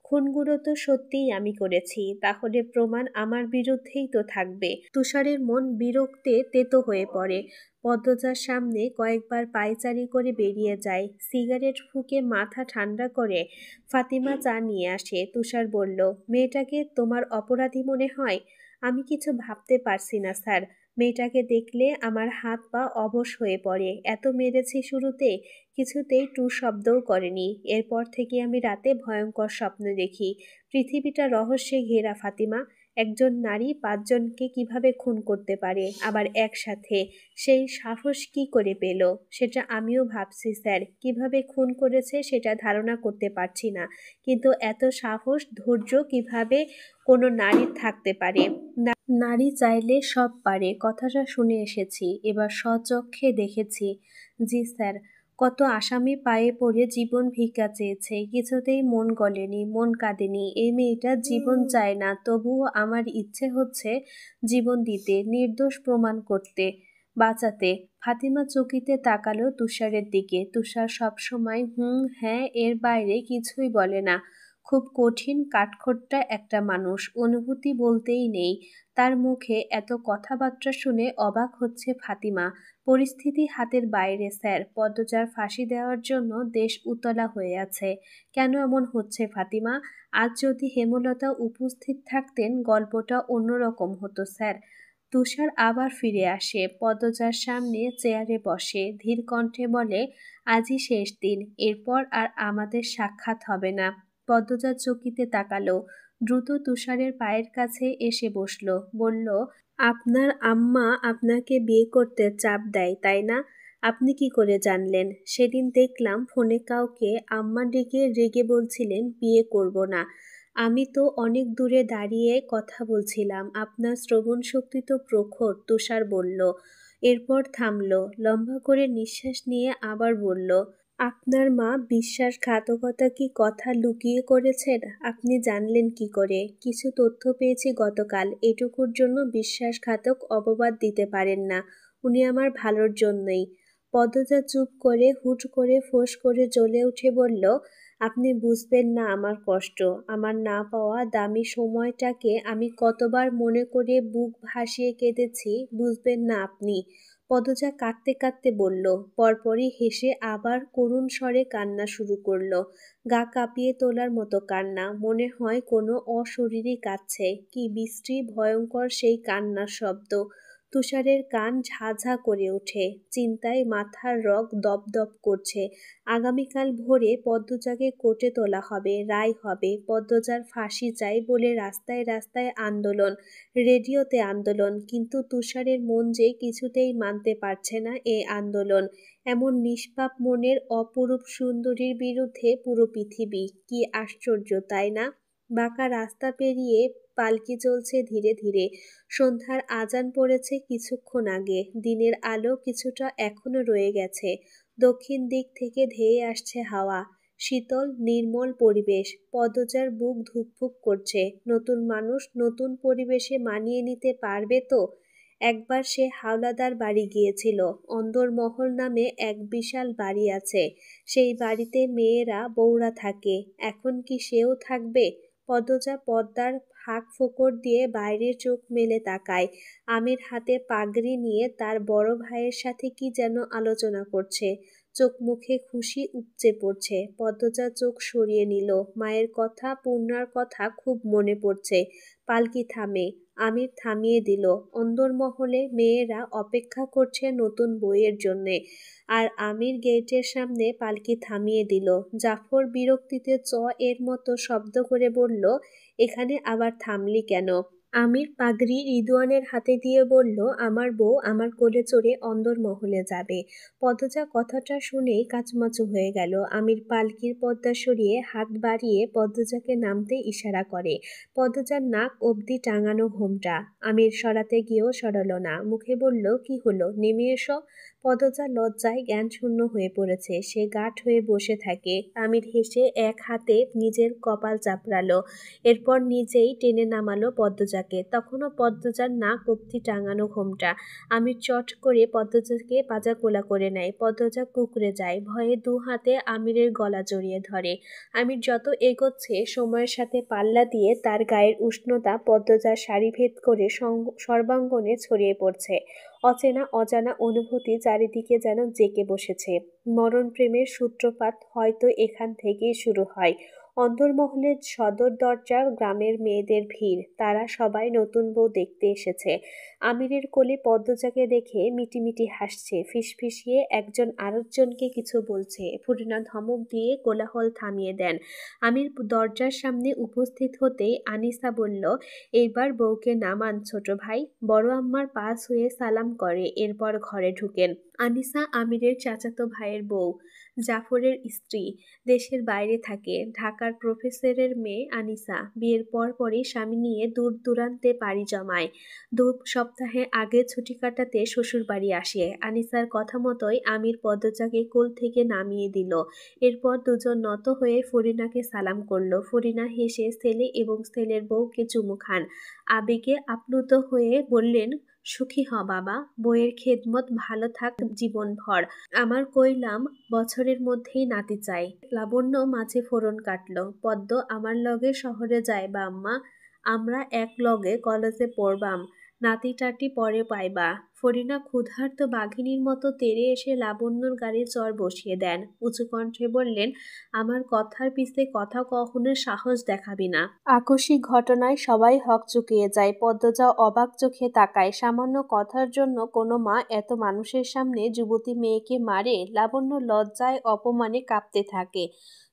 খুনগুলো তো সত্যিই আমি করেছি, তাহলে প্রমাণ আমার বিরুদ্ধেই তো থাকবে। তুষারের মন বিরক্তে তেতো হয়ে পড়ে। পদ্মজার সামনে কয়েকবার পায়চারি করে বেরিয়ে যায়। সিগারেট ফুঁকে মাথা ঠান্ডা করে ফাতিমা চা নিয়ে আসে। তুষার বলল, মেয়েটাকে তোমার অপরাধী মনে হয়? আমি কিছু ভাবতে পারছি না স্যার। মেয়েটাকে দেখলে আমার হাত পা অবশ হয়ে পড়ে। এত মেরেছি শুরুতে, কিছুতেই টু শব্দও করেনি। এরপর থেকে আমি রাতে ভয়ঙ্কর স্বপ্ন দেখি। পৃথিবীটা রহস্যে ঘেরা ফাতিমা। একজন নারী 5 জনকে কিভাবে খুন করতে পারে, আবার একসাথে? সেই সাহস কি করে পেল? সেটা আমিও ভাবছি স্যার। কিভাবে খুন করেছে সেটা ধারণা করতে পারছি না, কিন্তু এত সাহস, ধৈর্য কিভাবে কোনো নারীর থাকতে পারে? নারী চাইলে সব পারে, কথাটা শুনে এসেছি, এবার স্বচক্ষে দেখেছি। জি স্যার। কত আসামি পায়ে পড়ে জীবন ভিক্ষা চেয়েছে, কিছুতেই মন গলেনি, মন কাঁদেনি। এই মেয়েটা জীবন চায় না, তবুও আমার ইচ্ছে হচ্ছে জীবন দিতে, নির্দোষ প্রমাণ করতে, বাঁচাতে। ফাতিমা চকিতে তাকালো তুষারের দিকে। তুষার সবসময় হুম হ্যাঁ এর বাইরে কিছুই বলে না। খুব কঠিন কাঠখোট্টা একটা মানুষ, অনুভূতি বলতেই নেই তার মুখে। এত কথাবার্তা শুনে অবাক হচ্ছে ফাতিমা। পরিস্থিতি হাতের বাইরে স্যার। পদ্মজার ফাঁসি দেওয়ার জন্য দেশ উতলা হয়ে আছে। কেন এমন হচ্ছে ফাতিমা? আজ যদি হেমলতা উপস্থিত থাকতেন গল্পটা অন্যরকম হতো স্যার। তুষার আবার ফিরে আসে, পদ্মজার সামনে চেয়ারে বসে, ধীর কণ্ঠে বলে, আজই শেষ দিন, এরপর আর আমাদের সাক্ষাৎ হবে না। পদ্মজা চকিতে তাকালো, দ্রুত তুষারের পায়ের কাছে এসে বসল, বলল, আপনার আম্মা আপনাকে বিয়ে করতে চাপ দেয় তাই না? আপনি কি করে জানলেন? সেদিন দেখলাম ফোনে কাউকে আম্মা ডেকে রেগে বলছিলেন বিয়ে করব না। আমি তো অনেক দূরে দাঁড়িয়ে কথা বলছিলাম। আপনার শ্রবণ শক্তি তো প্রখর, তুষার বলল। এরপর থামল, লম্বা করে নিঃশ্বাস নিয়ে আবার বলল, আপনার মা বিশ্বাসঘাতকতা কি কথা লুকিয়ে করেছেন? আপনি জানলেন কি করে? কিছু তথ্য পেয়েছি গতকাল, এটুকুর জন্য বিশ্বাসঘাতক অপবাদ দিতে পারেন না। উনি আমার ভালোর জন্যই। পদ্মজা চুপ করে হুট করে ফোঁস করে জ্বলে উঠে বলল, আপনি বুঝবেন না আমার কষ্ট, আমার না পাওয়া দামি সময়টাকে আমি কতবার মনে করে বুক ভাসিয়ে কেঁদেছি, বুঝবেন না আপনি। পদ্মজা কাঁদতে কাঁদতে বলল, পরপরই হেসে আবার করুণ স্বরে কান্না শুরু করল। গা কাঁপিয়ে তোলার মতো কান্না, মনে হয় কোনো অশরীরই কাঁদছে। কি বিশ্রী ভয়ঙ্কর সেই কান্নার শব্দ। তুষারের কান ঝাঝা করে ওঠে, চিন্তায় মাথার রগ দপদপ করছে। আগামীকাল ভোরে পদ্মজাকে কোর্টে তোলা হবে, রায় হবে। পদ্মজার ফাঁসি চাই বলে রাস্তায় রাস্তায় আন্দোলন, রেডিওতে আন্দোলন, কিন্তু তুষারের মন যে কিছুতেই মানতে পারছে না এ আন্দোলন। এমন নিষ্পাপ মনের অপরূপ সুন্দরীর বিরুদ্ধে পুরো পৃথিবী। কি আশ্চর্য তাই না? বাঁকা রাস্তা পেরিয়ে পালকি চলছে ধীরে ধীরে। সন্ধ্যার আজান পড়েছে কিছুক্ষণ আগে। দিনের আলো কিছুটা এখনো রয়ে গেছে। দক্ষিণ দিক থেকে ধেয়ে আসছে হাওয়া, শীতল নির্মল পরিবেশ। পদ্মজার বুক ধুকপুক করছে। নতুন মানুষ নতুন পরিবেশে মানিয়ে নিতে পারবে তো? একবার সে হাওলাদার বাড়ি গিয়েছিল। অন্দরমহল নামে এক বিশাল বাড়ি আছে। সেই বাড়িতে মেয়েরা বউরা থাকে। এখন কি সেও থাকবে? পদ্মজা পর্দার ফাঁক ফোকর দিয়ে বাইরে চোখ মেলে তাকায়। আমির হাতে পাগড়ি নিয়ে তার বড় ভাইয়ের সাথে কি যেন আলোচনা করছে। চোখ মুখে খুশি উপচে পড়ছে। পদ্মজা চোখ সরিয়ে নিল। মায়ের কথা, পূর্ণার কথা খুব মনে পড়ছে। পালকি থামে। আমির থামিয়ে দিল। অন্দরমহলে মেয়েরা অপেক্ষা করছে নতুন বইয়ের জন্যে, আর আমির গেটের সামনে পালকি থামিয়ে দিল। জাফর বিরক্তিতে চ এর মতো শব্দ করে বলল, এখানে আবার থামলি কেন? আমির পাগড়ি রিদওয়ানের হাতে দিয়ে বলল, আমার বউ আমার কোলে চড়ে অন্দরমহলে যাবে। পদ্মজা কথাটা শুনেই কাচুমাচু হয়ে গেল। আমির পালকির পর্দা সরিয়ে হাত বাড়িয়ে পদ্মজাকে নামতে ইশারা করে। পদ্মজার নাক অবধি টাঙানো ঘোমটা। আমির সরাতে গিয়েও সরালো না। মুখে বলল, কি হলো, নেমে এসো। পদ্মজা লজ্জায় জ্ঞানশূন্য হয়ে পড়েছে। সে গাঁট হয়ে বসে থাকে। আমির হেসে এক হাতে নিজের কপাল চাপড়ালো, এরপর নিজেই টেনে নামালো পদ্মজাকে। পদ্মজাকে। তখনও পদ্মজার নাক অব্দি টাঙানো ঘোমটা। আমির চট করে পদ্মজাকে পাজা কোলা করে নেয়। পদ্মজা কুঁকড়ে যায়। ভয়ে দু হাতে আমিরের গলা জড়িয়ে ধরে। আমির যত এগোচ্ছে সময়ের সাথে পাল্লা দিয়ে তার গায়ের উষ্ণতা পদ্মজার শাড়ি ভেদ করে সর্বাঙ্গনে ছড়িয়ে পড়ছে। অচেনা অজানা অনুভূতি চারিদিকে যেন জেঁকে বসেছে। মরণ প্রেমের সূত্রপাত হয়তো এখান থেকেই শুরু হয়। অন্দরমহলের সদর দরজা গ্রামের মেয়েদের ভিড়, তারা সবাই নতুন বউ দেখতে এসেছে। আমিরের কোলে পদ্মজাকে দেখে মিটিমিটি হাসছে, ফিসফিসিয়ে একজন আরেকজনকে কিছু বলছে। ফুরিনা ধমক দিয়ে কোলাহল থামিয়ে দেন। আমির দরজার সামনে উপস্থিত হতেই আনিসা বলল, এইবার বউকে নামান ছোট ভাই। বড় আম্মার পা ছুঁয়ে সালাম করে, এরপর ঘরে ঢুকেন। আনিসা আমিরের চাচাতো ভাইয়ের বউ, জাফরের স্ত্রী। দেশের বাইরে থাকে। ঢাকার প্রফেসরের মেয়ে আনিসা। বিয়ের পরই স্বামী নিয়ে দূর দূরান্তে পাড়ি জমায়। 2 সপ্তাহে আগে ছুটি কাটাতে শ্বশুর বাড়ি আসে। আনিসার কথা মতোই আমির পদ্মজাকে কোল থেকে নামিয়ে দিল। এরপর দুজন নত হয়ে ফরিনাকে সালাম করল। ফরিনা হেসে ছেলে এবং ছেলের বউকে চুমু খান। আবেগে আপ্লুত হয়ে বললেন, সুখী হ বাবা, বইয়ের খেদমত ভালো থাক জীবনভর। আমার কইলাম বছরের মধ্যেই নাতি চাই। লাবণ্য মাঝে ফোড়ন কাটল। পদ্ম আমার লগে শহরে যাইবা আম্মা, আমরা এক লগে কলেজে পড়বাম, নাতি টাটি পরে পাইবা। ফরিনা ক্ষুধার্ত বাঘিনীর মতো তেড়ে এসে লাবণ্যর গাড়ি চড় বসিয়ে দেন। উঁচু কণ্ঠে বললেন, আমার কথার পিছে কথা কখনোর সাহস দেখাবি না। আকস্মিক ঘটনায় সবাই হক চুকিয়ে যায়। পদ্মজা অবাক চোখে তাকায়। সামান্য কথার জন্য কোনো মা এত মানুষের সামনে যুবতী মেয়েকে মারে? লাবণ্য লজ্জায় অপমানে কাঁপতে থাকে।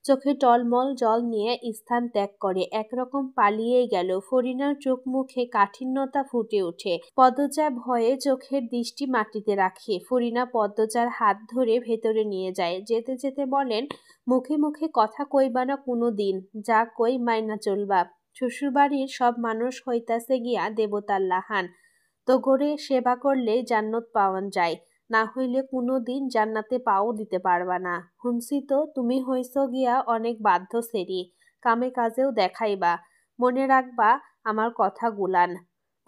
চোখে টলমল জল নিয়ে স্থান ত্যাগ করে, একরকম পালিয়েই গেল। ফরিনার চোখ মুখে কাঠিন্যতা ফুটে ওঠে। পদ্মজা ভয়ে চোখের দৃষ্টি মাটিতে রাখে। ফরিনা পদ্মজার হাত ধরে ভেতরে নিয়ে যায়। যেতে যেতে বলেন, মুখে মুখে কথা কইবা না কোনো দিন, যা কই মাইনা চলবা। শ্বশুরবাড়ির সব মানুষ হইতাছে গিয়া দেবতার লাহান, তো গড়ে সেবা করলে জান্নাত পাওয়ান যায়, না হইলে কোনো দিন জান্নাতে পাও দিতে পারবা না। শুনছি তো তুমি হইছ গিয়া অনেক বাধ্য সেরি, কামে কাজেও দেখাইবা, মনে রাখবা আমার কথা গুলান।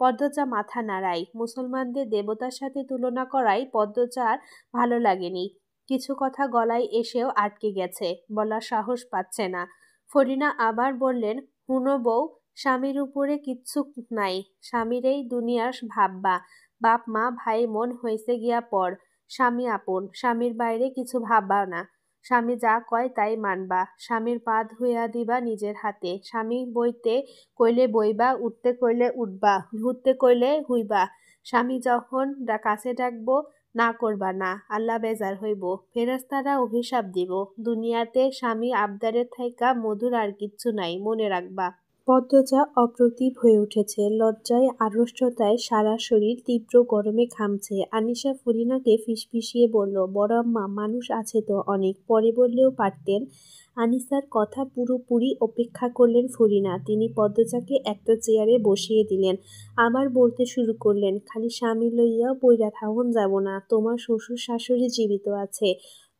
পদ্মজা মাথা নাড়াই। মুসলমানদের দেবতার সাথে তুলনা করাই পদ্মজার ভালো লাগেনি। কিছু কথা গলায় এসেও আটকে গেছে, বলার সাহস পাচ্ছে না। ফরিনা আবার বললেন, হুনো বউ, স্বামীর উপরে কিচ্ছু নাই, স্বামীরেই দুনিয়ার ভাববা। বাপ মা ভাই মন হয়েছে গিয়া পর, স্বামী আপন, স্বামীর বাইরে কিছু ভাববা না। স্বামী যা কয় তাই মানবা। স্বামীর পা ধুইয়া দিবা নিজের হাতে। স্বামী বইতে কইলে বইবা, উঠতে কইলে উঠবা, ঘুরতে কইলে হুইবা। স্বামী যখন কাছে ডাকবো না করবা না, আল্লাহ বেজার হইব, ফেরেশতারা অভিশাপ দিব। দুনিয়াতে স্বামী আবদারের থাইকা মধুর আর কিচ্ছু নাই, মনে রাখবা। পদ্মজা অপ্রতিভ হয়ে উঠেছে। লজ্জায় আড়ষ্টতায় সারা শরীর তীব্র গরমে ঘামছে। আনিসা ফরিনাকে ফিসফিসিয়ে বলল, বড় আম্মা, মানুষ আছে তো অনেক, পরে বললেও পারতেন। আনিসার কথা পুরোপুরি উপেক্ষা করলেন ফরিনা। তিনি পদ্মজাকে একটা চেয়ারে বসিয়ে দিলেন। আবার বলতে শুরু করলেন, খালি স্বামী লইয়া পইরা থাকুন যাব না, তোমার শ্বশুর শাশুড়ি জীবিত আছে,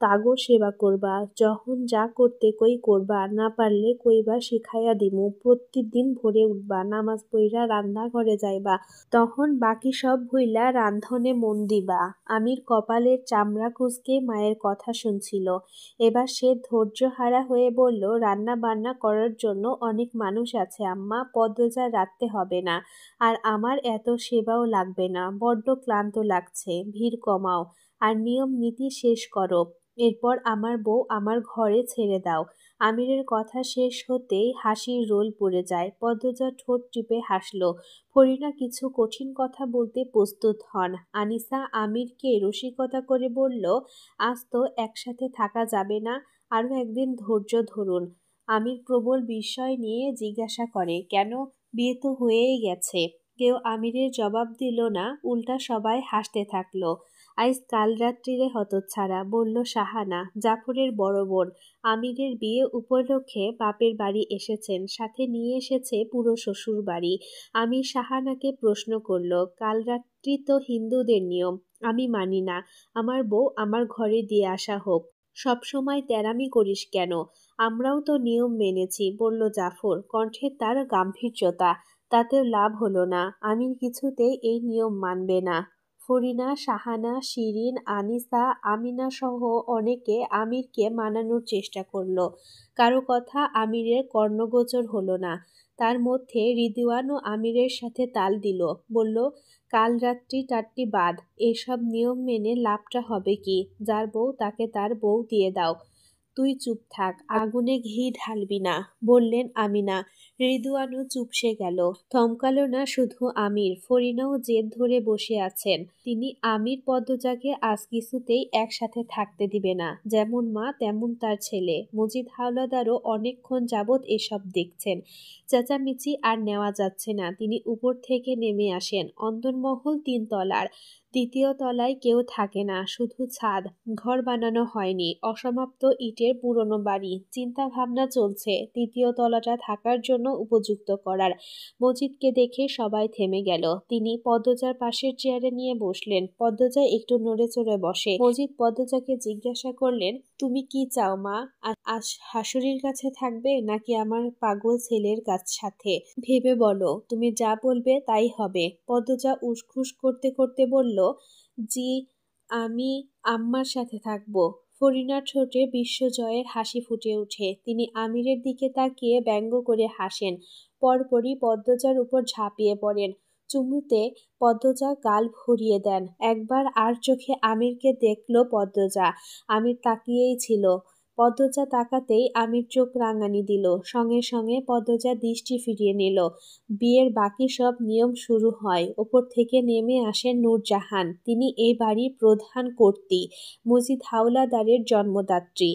তাগো সেবা করবা, যখন যা করতে কই করবা, না পারলে কইবা শিখাইয়া দিমু, প্রতিদিন ভোরে উঠবা, নামাজ পইরা রান্না ঘরে যাইবা, তখন বাকি সব ভুইলা রান্ধনে মন দিবা। আমির কপালের চামড়া কুঁচকে মায়ের কথা শুনছিল। এবার সে ধৈর্যহারা হয়ে বলল, রান্না বান্না করার জন্য অনেক মানুষ আছে আম্মা, পদ্মজা রাখতে হবে না, আর আমার এত সেবাও লাগবে না, বড্ড ক্লান্ত লাগছে, ভিড় কমাও, আর নিয়ম নীতি শেষ করো, এরপর আমার বউ আমার ঘরে ছেড়ে দাও। আমিরের কথা শেষ হতেই হাসির রোল পড়ে যায়। পদ্মজা ঠোঁট টিপে হাসল। ফরিনা কিছু কঠিন কথা বলতে প্রস্তুত হন। আনিসা আমিরকে রসিকতা করে বলল, আজ তো একসাথে থাকা যাবে না, আরও একদিন ধৈর্য ধরুন। আমির প্রবল বিস্ময় নিয়ে জিজ্ঞাসা করে, কেন, বিয়ে তো হয়েই গেছে। কেউ আমিরের জবাব দিল না, উল্টা সবাই হাসতে থাকলো। আজ কাল রাত্রিরে হতচ্ছাড়া, বলল শাহানা, জাফরের বড় বোন, আমিরের বিয়ে উপলক্ষে বাপের বাড়ি এসেছেন, সাথে নিয়ে এসেছে পুরো শ্বশুর বাড়ি। আমির শাহানাকে প্রশ্ন করল, কাল রাত্রি তো হিন্দুদের নিয়ম, আমি মানি না, আমার বউ আমার ঘরে দিয়ে আসা হোক। সব সময় তেরামি করিস কেন? আমরাও তো নিয়ম মেনেছি, বলল জাফর, কণ্ঠে তার গাম্ভীর্যতা। তাতেও লাভ হলো না। আমির কিছুতেই এই নিয়ম মানবে না। ফরিনা, সাহানা, শিরিন, আনিসা, আমিনা সহ অনেকে আমিরকে মানানোর চেষ্টা করলো। কারো কথা আমিরের কর্ণগোচর হলো না। তার মধ্যে রিদওয়ানও আমিরের সাথে তাল দিল, বলল, কাল রাত্রি টাট্টি বাদ, এসব নিয়ম মেনে লাভটা হবে কি? যার বউ তাকে তার বউ দিয়ে দাও। তুই চুপ থাক, আগুনে ঘি ঢালবি না, বললেন আমিনা। রিদওয়ানও চুপসে গেল। থমকালো না শুধু আমির, ফরিনাও জেদ ধরে বসে আছেন। তিনি আমির পদ্মজাকে আজ কিছুতেই একসাথে থাকতে দিবে না। যেমন মা তেমন তার ছেলে। মজিদ হাওলাদারও অনেকক্ষণ যাবৎ এসব দেখছেন। চেঁচামেচি আর নেওয়া যাচ্ছে না। তিনি উপর থেকে নেমে আসেন। অন্দরমহল 3 তলার। 3য় তলায় কেউ থাকে না, শুধু ছাদ। ঘর বানানো হয়নি, অসমাপ্ত ইটের পুরনো বাড়ি। চিন্তা ভাবনা চলছে 3য় তলাটা থাকার জন্য উপযুক্ত করার। মজিদকে দেখে সবাই থেমে গেল। তিনি পদ্মজার পাশের চেয়ারে নিয়ে বসলেন। পদ্মজা একটু নড়ে চড়ে বসে। মজিদ পদ্মজাকে জিজ্ঞাসা করলেন, তুমি কি চাও মা? আজ হাসুরির কাছে থাকবে নাকি আমার পাগল ছেলের সাথে? ভেবে বলো, তুমি যা বলবে তাই হবে। পদ্মজা উসখুস করতে করতে বলল, জি, আমি আম্মার সাথে থাকবো। ফরিনার ঠোঁটে বিশ্বজয়ের হাসি ফুটে ওঠে। তিনি আমিরের দিকে তাকিয়ে ব্যঙ্গ করে হাসেন। পরপরই পদ্মজার উপর ঝাঁপিয়ে পড়েন। চুমুতে পদ্মজা গাল ভরিয়ে দেন। একবার আর চোখে আমিরকে দেখল পদ্মজা। আমির তাকিয়েই ছিল। পদ্মজা তাকাতেই আমির চোখ রাঙানি দিল। সঙ্গে সঙ্গে পদ্মজা দৃষ্টি ফিরিয়ে নিল। বিয়ের বাকি সব নিয়ম শুরু হয়। ওপর থেকে নেমে আসেন নূরজাহান। তিনি এই বাড়ির প্রধান কর্ত্রী, মজিদ হাওলাদারের জন্মদাত্রী।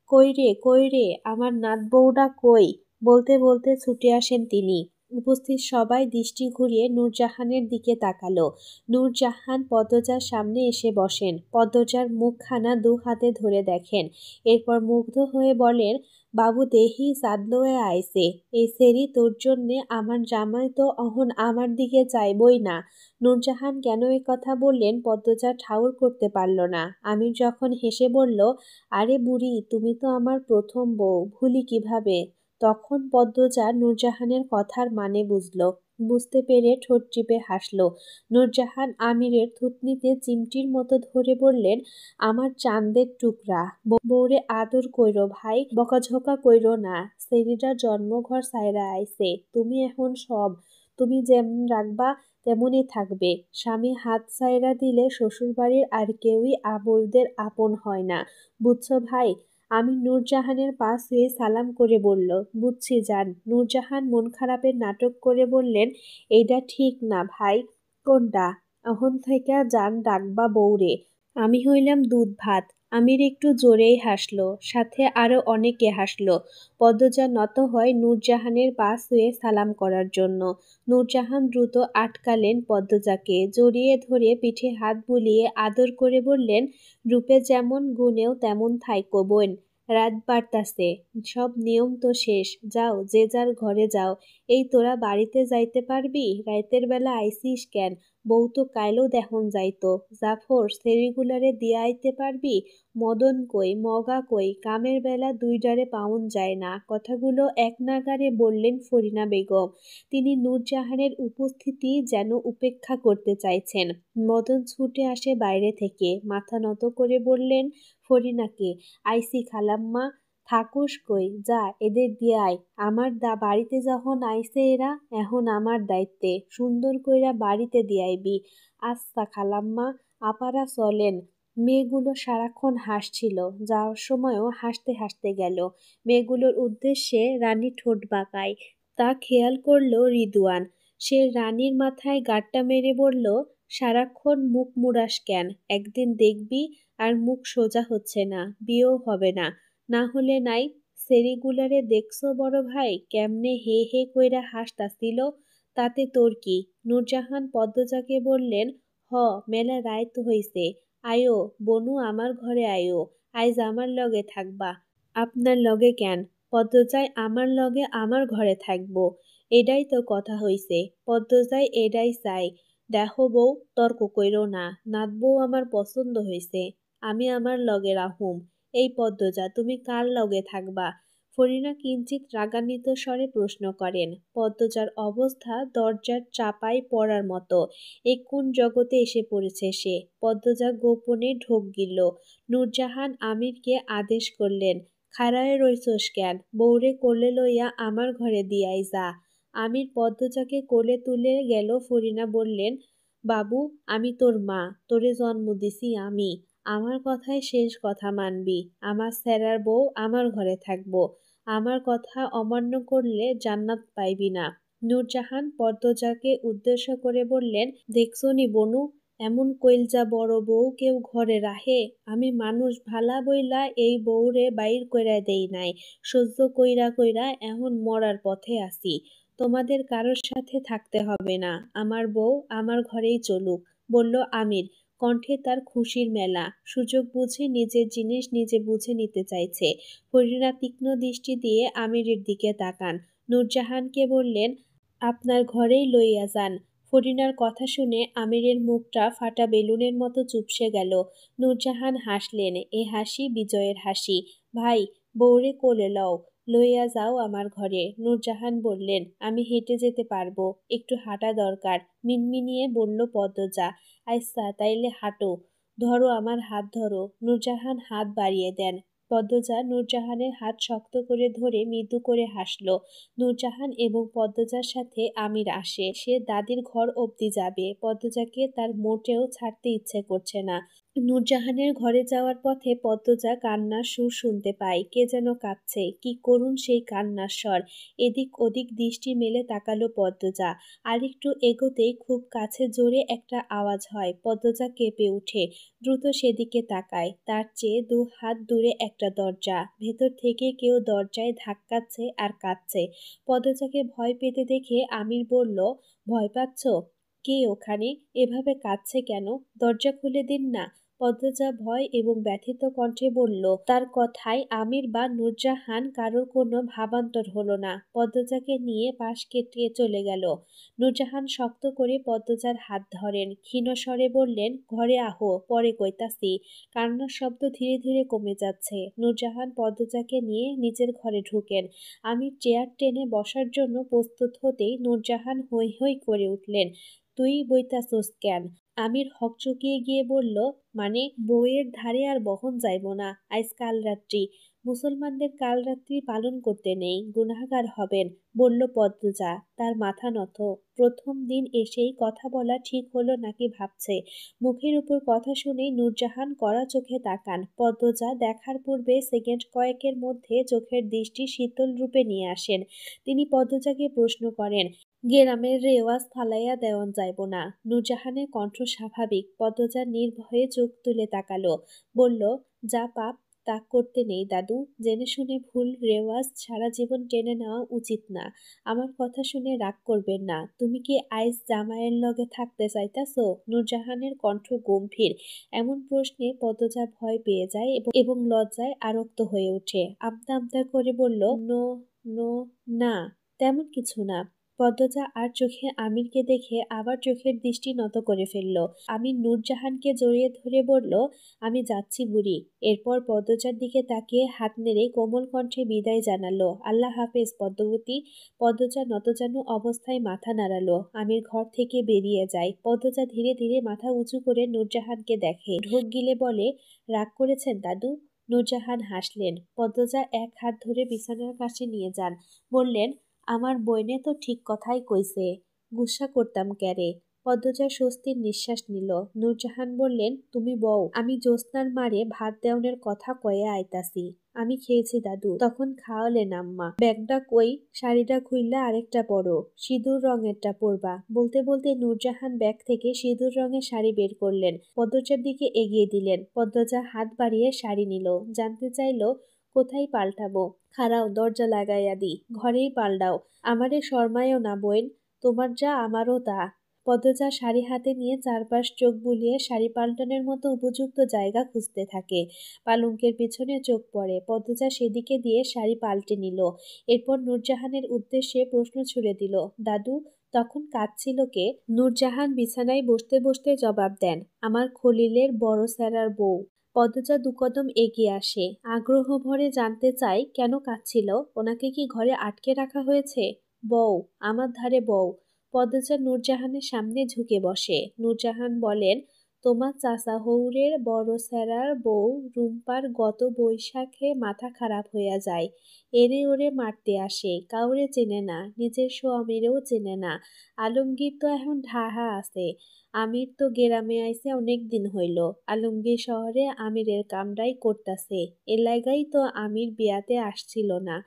কই রে, কই রে, আমার নাতবউটা কই? বলতে বলতে ছুটে আসেন তিনি। উপস্থিত সবাই দৃষ্টি ঘুরিয়ে নূরজাহানের দিকে তাকালো। নূরজাহান পদ্মজার সামনে এসে বসেন। পদ্মজার মুখখানা 2 হাতে ধরে দেখেন। এরপর মুগ্ধ হয়ে বলেন, বাবু দেহি সাদলোয়ে আইছে। এই সেরি তোর জন্যে আমার জামাই তো অহন আমার দিকে চাইবই না। নূরজাহান কেন এ কথা বললেন পদ্মজা ঠাউর করতে পারল না। আমির যখন হেসে বলল, আরে বুড়ি, তুমি তো আমার প্রথম বউ, ভুলি কিভাবে? তখন পদ্মজা নূরজাহানের কথার মানে বুঝল। বুঝতে পেরে ঠোঁট চিপে হাসল। নূরজাহান আমিরের থুতনিতে চিমটির মতো ধরে বললেন, আমার চাঁদের টুকরা, বউরে আদর কইরো ভাই, বকাঝকা কইরো না। সেরিটার জন্মঘর সাইরা আইছে। তুমি এখন সব, তুমি যেমন রাখবা তেমনই থাকবে। স্বামী হাত সাইরা দিলে শ্বশুরবাড়ির আর কেউই বউদের আপন হয় না, বুঝছো ভাই? আমি নূরজাহানের পা ছুঁয়ে সালাম করে বলল, বুঝছি জান। নূরজাহান মন খারাপের নাটক করে বললেন, এইটা ঠিক না ভাই। কোনটা? অহন থেকে জান ডাকবা বউরে। আমি হইলাম দুধ ভাত। আমির একটু জোরেই হাসল, সাথে আরো অনেকে হাসল। পদ্মজা নত হয় নূরজাহানের পা ছুঁয়ে সালাম করার জন্য। নূরজাহান দ্রুত আটকালেন পদ্মজাকে, জড়িয়ে ধরে পিঠে হাত বুলিয়ে আদর করে বললেন, রূপে যেমন গুণেও তেমন থাইকো বোন। রাত বাড়তাছে, সব নিয়ম তো শেষ। যাও, যে যার ঘরে যাও। এই তোরা বাড়িতে যাইতে পারবি? রাইতের বেলা আইসিস কেন? বউ তো কাইলেও দেখন যাইতো। জাফর, সেরিগুলারে দিয়া আইতে পারবি? মদন কই, মগা কই? কামের বেলা 2 পাউন যায় না। কথাগুলো এক নাগাড়ে বললেন ফরিনা বেগম। তিনি নূরজাহানের উপস্থিতি যেন উপেক্ষা করতে চাইছেন। মদন ছুটে আসে বাইরে থেকে, মাথা নত করে বললেন ফরিনাকে, আইসি খালাম্মা। থাকুস কই, যা এদের দিয়ে আয়। আমার বাড়িতে যখন আইসে এরা, এখন আমার দায়িত্বে। সুন্দর কইরা বাড়িতে দিয়াইবি। আচ্ছা খালাম্মা। আপারা চলেন। মেয়েগুলো সারাক্ষণ হাসছিল। যাওয়ার সময়ও হাসতে হাসতে গেল। মেয়েগুলোর উদ্দেশ্যে রানী ঠোঁট বাঁকায়, তা খেয়াল করল রিদওয়ান। সে রানীর মাথায় গাঁটটা মেরে বলল, সারাক্ষণ মুখ মুড়াস কেন? একদিন দেখবি আর মুখ সোজা হচ্ছে না, বিয়েও হবে না। না হলে নাই। সেরিগুলারে দেখছো বড় ভাই কেমনে হে হে কইরা হাসতাছিল? তাতে তোর কি? নূরজাহান পদ্মজাকে বললেন, হ, মেলা রাইত হইছে। আয়ো বনু, আমার ঘরে আয়ো। আইজ আমার লগে থাকবা। আপনার লগে কেন? পদ্মজায় আমার লগে আমার ঘরে থাকবো। এডাই তো কথা হইছে। পদ্মজায় এডাই চাই। দেখো বউ, তর্ক কইরো না। নাতবউ আমার পছন্দ হইছে। আমি আমার লগে রাহুম। এই পদ্মজা, তুমি কার লগে থাকবা? ফরিনা কিঞ্চিৎ রাগান্বিত স্বরে প্রশ্ন করেন। পদ্মজার অবস্থা দরজার চাপায় পড়ার মতো। এ কোন জগতে এসে পড়েছে সে? পদ্মজা গোপনে ঢোক গিলল। নূরজাহান আমিরকে আদেশ করলেন, খাড়ায় রইছস কেন? বউরে কোলে লইয়া আমার ঘরে দিয়াই যা। আমির পদ্মজাকে কোলে তুলে গেল। ফরিনা বললেন, বাবু, আমি তোর মা, তোরে জন্ম দিছি আমি। আমার কথায় শেষ কথা মানবি। আমার স্যারার বউ আমার ঘরে থাকবো। আমার কথা অমান্য করলে জান্নাত পাইবি না। নূরজাহান পদ্মজাকে উদ্দেশ্য করে বললেন, দেখছনি বনু, এমন কইলজা বড় বউ কেউ ঘরে রাহে? আমি মানুষ ভালা বইলা এই বউরে বাইর কইরা দেই নাই। সহ্য কইরা কইরা এখন মরার পথে আছি। তোমাদের কারোর সাথে থাকতে হবে না। আমার বউ আমার ঘরেই চলুক, বলল আমির। কণ্ঠে তার খুশির মেলা। সুযোগ বুঝে নিজের জিনিস নিজে বুঝে নিতে চাইছে। ফরিনা তীক্ষ্ণ দৃষ্টি দিয়ে আমিরের দিকে তাকান। নূরজাহানকে বললেন, আপনার ঘরেই লইয়া যান। ফরিনার কথা শুনে আমিরের মুখটা ফাটা বেলুনের মতো চুপসে গেল। নূরজাহান হাসলেন। এ হাসি বিজয়ের হাসি। ভাই, বউরে কোলে লও, লইয়া যাও আমার ঘরে। নূরজাহান বললেন, আমি হেঁটে যেতে পারবো, একটু হাঁটা দরকার। মিনমিনিয়ে বলল পদ্মজা। আচ্ছা, তাইলে হাঁটো। ধরো, আমার হাত ধরো। নূরজাহান হাত বাড়িয়ে দেন। পদ্মজা নূরজাহানের হাত শক্ত করে ধরে মৃদু করে হাসল। নূরজাহান এবং পদ্মজার সাথে আমির আসে। সে দাদির ঘর অবধি যাবে। পদ্মজাকে তার মোটেও ছাড়তে ইচ্ছে করছে না। নূরজাহানের ঘরে যাওয়ার পথে পদ্মজা কান্নার সুর শুনতে পায়। কে যেন কাঁদছে। কি করুণ সেই কান্নার স্বর। এদিক ওদিক দৃষ্টি মেলে তাকালো পদ্মজা। আরেকটু এগোতেই খুব কাছে জোরে একটা আওয়াজ হয়। পদ্মজা কেঁপে উঠে। দ্রুত সেদিকে তাকায়। তার চেয়ে 2 হাত দূরে একটা দরজা। ভেতর থেকে কেউ দরজায় ধাক্কাচ্ছে আর কাঁদছে। পদ্মজাকে ভয় পেতে দেখে আমির বলল, ভয় পাচ্ছ? কে ওখানে? এভাবে কাঁদছে কেন? দরজা খুলে দিন না। পদ্মজা ভয় এবং ব্যথিত কণ্ঠে বলল। তার কথায় আমির বা নূরজাহান কারোর কোনো ভাবান্তর হলো না। পদ্মজাকে নিয়ে পাশ কেটে চলে গেল। নূরজাহান শক্ত করে পদ্মজার হাত ধরেন। ক্ষীণ স্বরে বললেন, ঘরে আহো, পরে কইতাছি। কান্নার শব্দ ধীরে ধীরে কমে যাচ্ছে। নূরজাহান পদ্মজাকে নিয়ে নিজের ঘরে ঢুকেন। আমির চেয়ার টেনে বসার জন্য প্রস্তুত হতেই নূরজাহান হৈ হৈ করে উঠলেন, তুই বইতাছোস কেন? আমির হকচকিয়ে গিয়ে বলল, মানে বউয়ের ধারে আর বহন যাইব না। আজ কাল রাত্রি। মুসলমানদের কাল রাত্রি পালন করতে নেই, গুনাহগার হবেন, বলল পদ্মজা। তার মাথা নত। প্রথম দিন এসেই কথা বলা ঠিক হলো নাকি ভাবছে। মুখের উপর কথা শুনেই নূরজাহান কড়া চোখে তাকান। পদ্মজা দেখার পূর্বে সেকেন্ড কয়েকের মধ্যে চোখের দৃষ্টি শীতল রূপে নিয়ে আসেন। তিনি পদ্মজাকে প্রশ্ন করেন, গেরামের রেওয়াজ ফালাইয়া দেওয়ান যাইব না। নূরজাহানের কণ্ঠ স্বাভাবিক। পদ্মজা নির্ভয়ে চোখ তুলে তাকালো। বলল, যা পাপ তা করতে নেই দাদু। জেনে শুনে ভুল রেওয়াজ সারা জীবন টেনে নেওয়া উচিত না। আমার কথা শুনে রাগ করবেন না। তুমি কি আইস জামাইয়ের লগে থাকতে চাইতাছো? নূরজাহানের কণ্ঠ গম্ভীর। এমন প্রশ্নে পদ্মজা ভয় পেয়ে যায় এবং লজ্জায় আরক্ত হয়ে ওঠে। আমতা আমতা করে বলল, নো নো না, তেমন কিছু না। পদ্মজা আর চোখে আমিরকে দেখে আবার চোখের দৃষ্টি নত করে ফেলল। আমির নূরজাহানকে জড়িয়ে ধরে বলল, আমি যাচ্ছি বুড়ি। এরপর পদ্মজার দিকে তাকিয়ে হাত নেড়ে কোমল কণ্ঠে বিদায় জানালো। আল্লাহ হাফেজ পদ্মবতী। পদ্মজা নতজানু অবস্থায় মাথা নাড়ালো। আমির ঘর থেকে বেরিয়ে যায়। পদ্মজা ধীরে ধীরে মাথা উঁচু করে নূরজাহানকে দেখে। ঢোক গিলে বলে, রাগ করেছেন দাদু? নূরজাহান হাসলেন। পদ্মজা এক হাত ধরে বিছানার কাছে নিয়ে যান। বললেন, আমার বইনে তো ঠিক কথাই কইছে, গুসা করতাম ক্যারে। পদ্মজা স্বস্তির নিঃশ্বাস নিল। নূরজাহান বললেন, তুমি বউ, আমি জ্যোৎস্নার মারে ভাত দেওনের কথা কয়ে আইতাছি। আমি খেয়েছি দাদু, তখন খাওয়ালেন আম্মা। ব্যাগটা কই? শাড়িটা খুইল্লা আরেকটা পরো, সিঁদুর রঙেরটা পরবা। বলতে বলতে নূরজাহান ব্যাগ থেকে সিঁদুর রঙের শাড়ি বের করলেন। পদ্মজার দিকে এগিয়ে দিলেন। পদ্মজা হাত বাড়িয়ে শাড়ি নিল। জানতে চাইল, কোথায় পাল্টাবো? খাড়াও, দরজা লাগাইয়া দি, ঘরেই পাল্টাও। আমারে শরমায়ও না বইন, তোমার যা আমারও তা। পদ্মজা শাড়ি হাতে নিয়ে চারপাশ চোখ বুলিয়ে শাড়ি পাল্টানোর মতো উপযুক্ত জায়গা খুঁজতে থাকে। পালঙ্কের পিছনে চোখ পড়ে। পদ্মজা সেদিকে দিয়ে শাড়ি পাল্টে নিল। এরপর নূরজাহানের উদ্দেশ্যে প্রশ্ন ছুড়ে দিল, দাদু, তখন কাঁদছিল কে? নূরজাহান বিছানায় বসতে বসতে জবাব দেন, আমার খলিলের বড় স্যারার বউ। পদ্মজা দুকদম এগিয়ে আসে, আগ্রহ ভরে জানতে চায় কেন কাঁদছিল, ওনাকে কি ঘরে আটকে রাখা হয়েছে? বউ, আমার ধারে বউ। পদ্মজা নূরজাহানের সামনে ঝুঁকে বসে। নূরজাহান বলেন, তোমার চাচা হৌরের বড় স্যারার বউ রুম্পার গত বৈশাখে মাথা খারাপ হইয়া যায়। এরে ওরে মারতে আসে, কাউরে চেনে না, নিজের স্বামীরেও চেনে না। আলমগীর তো এখন ঢাহা আছে। আমির তো গেরামে আইছে অনেক দিন হইল। আলমগীর শহরে আমিরের কামরাই করতাছে। এ লাইগাই তো আমির বিয়াতে আসছিল না।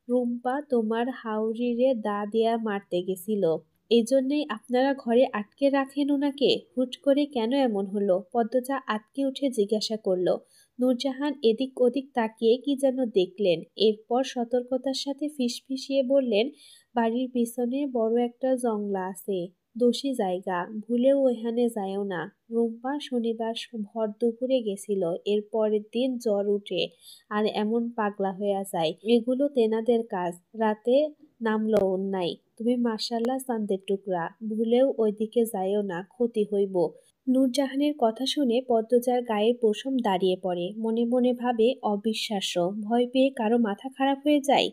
রুম্পা তোমার হাউরিরে দা দিয়া মারতে গেছিল। এজন্যই আপনারা ঘরে আটকে রাখেন ওনাকে? হুট করে কেন এমন হলো? পদ্মজা আটকে উঠে জিজ্ঞাসা করল। নূরজাহান এদিক ওদিক তাকিয়ে কি যেন দেখলেন, এরপর সতর্কতার সাথে ফিসফিসিয়ে বললেন, বাড়ির পিছনে বড় একটা জংলা আছে, দোষী জায়গা, ভুলেও ওইখানে যায়ও না। রুম্পা শনিবার ভর দুপুরে গেছিল, এর পরের দিন জ্বর উঠে আর এমন পাগলা হইয়া যায়। এগুলো তেনাদের কাজ, রাতে নামলো অন্যায়। তুমি মাশাআল্লাহ চাঁদের টুকরা, ভুলেও ওইদিকে যাইও না, ক্ষতি হইব। নূরজাহানের কথা শুনে পদ্মজার গায়ের পশম দাঁড়িয়ে পড়ে। মনে মনে ভাবে, অবিশ্বাস্য, ভয় পেয়ে কারো মাথা খারাপ হয়ে যায়।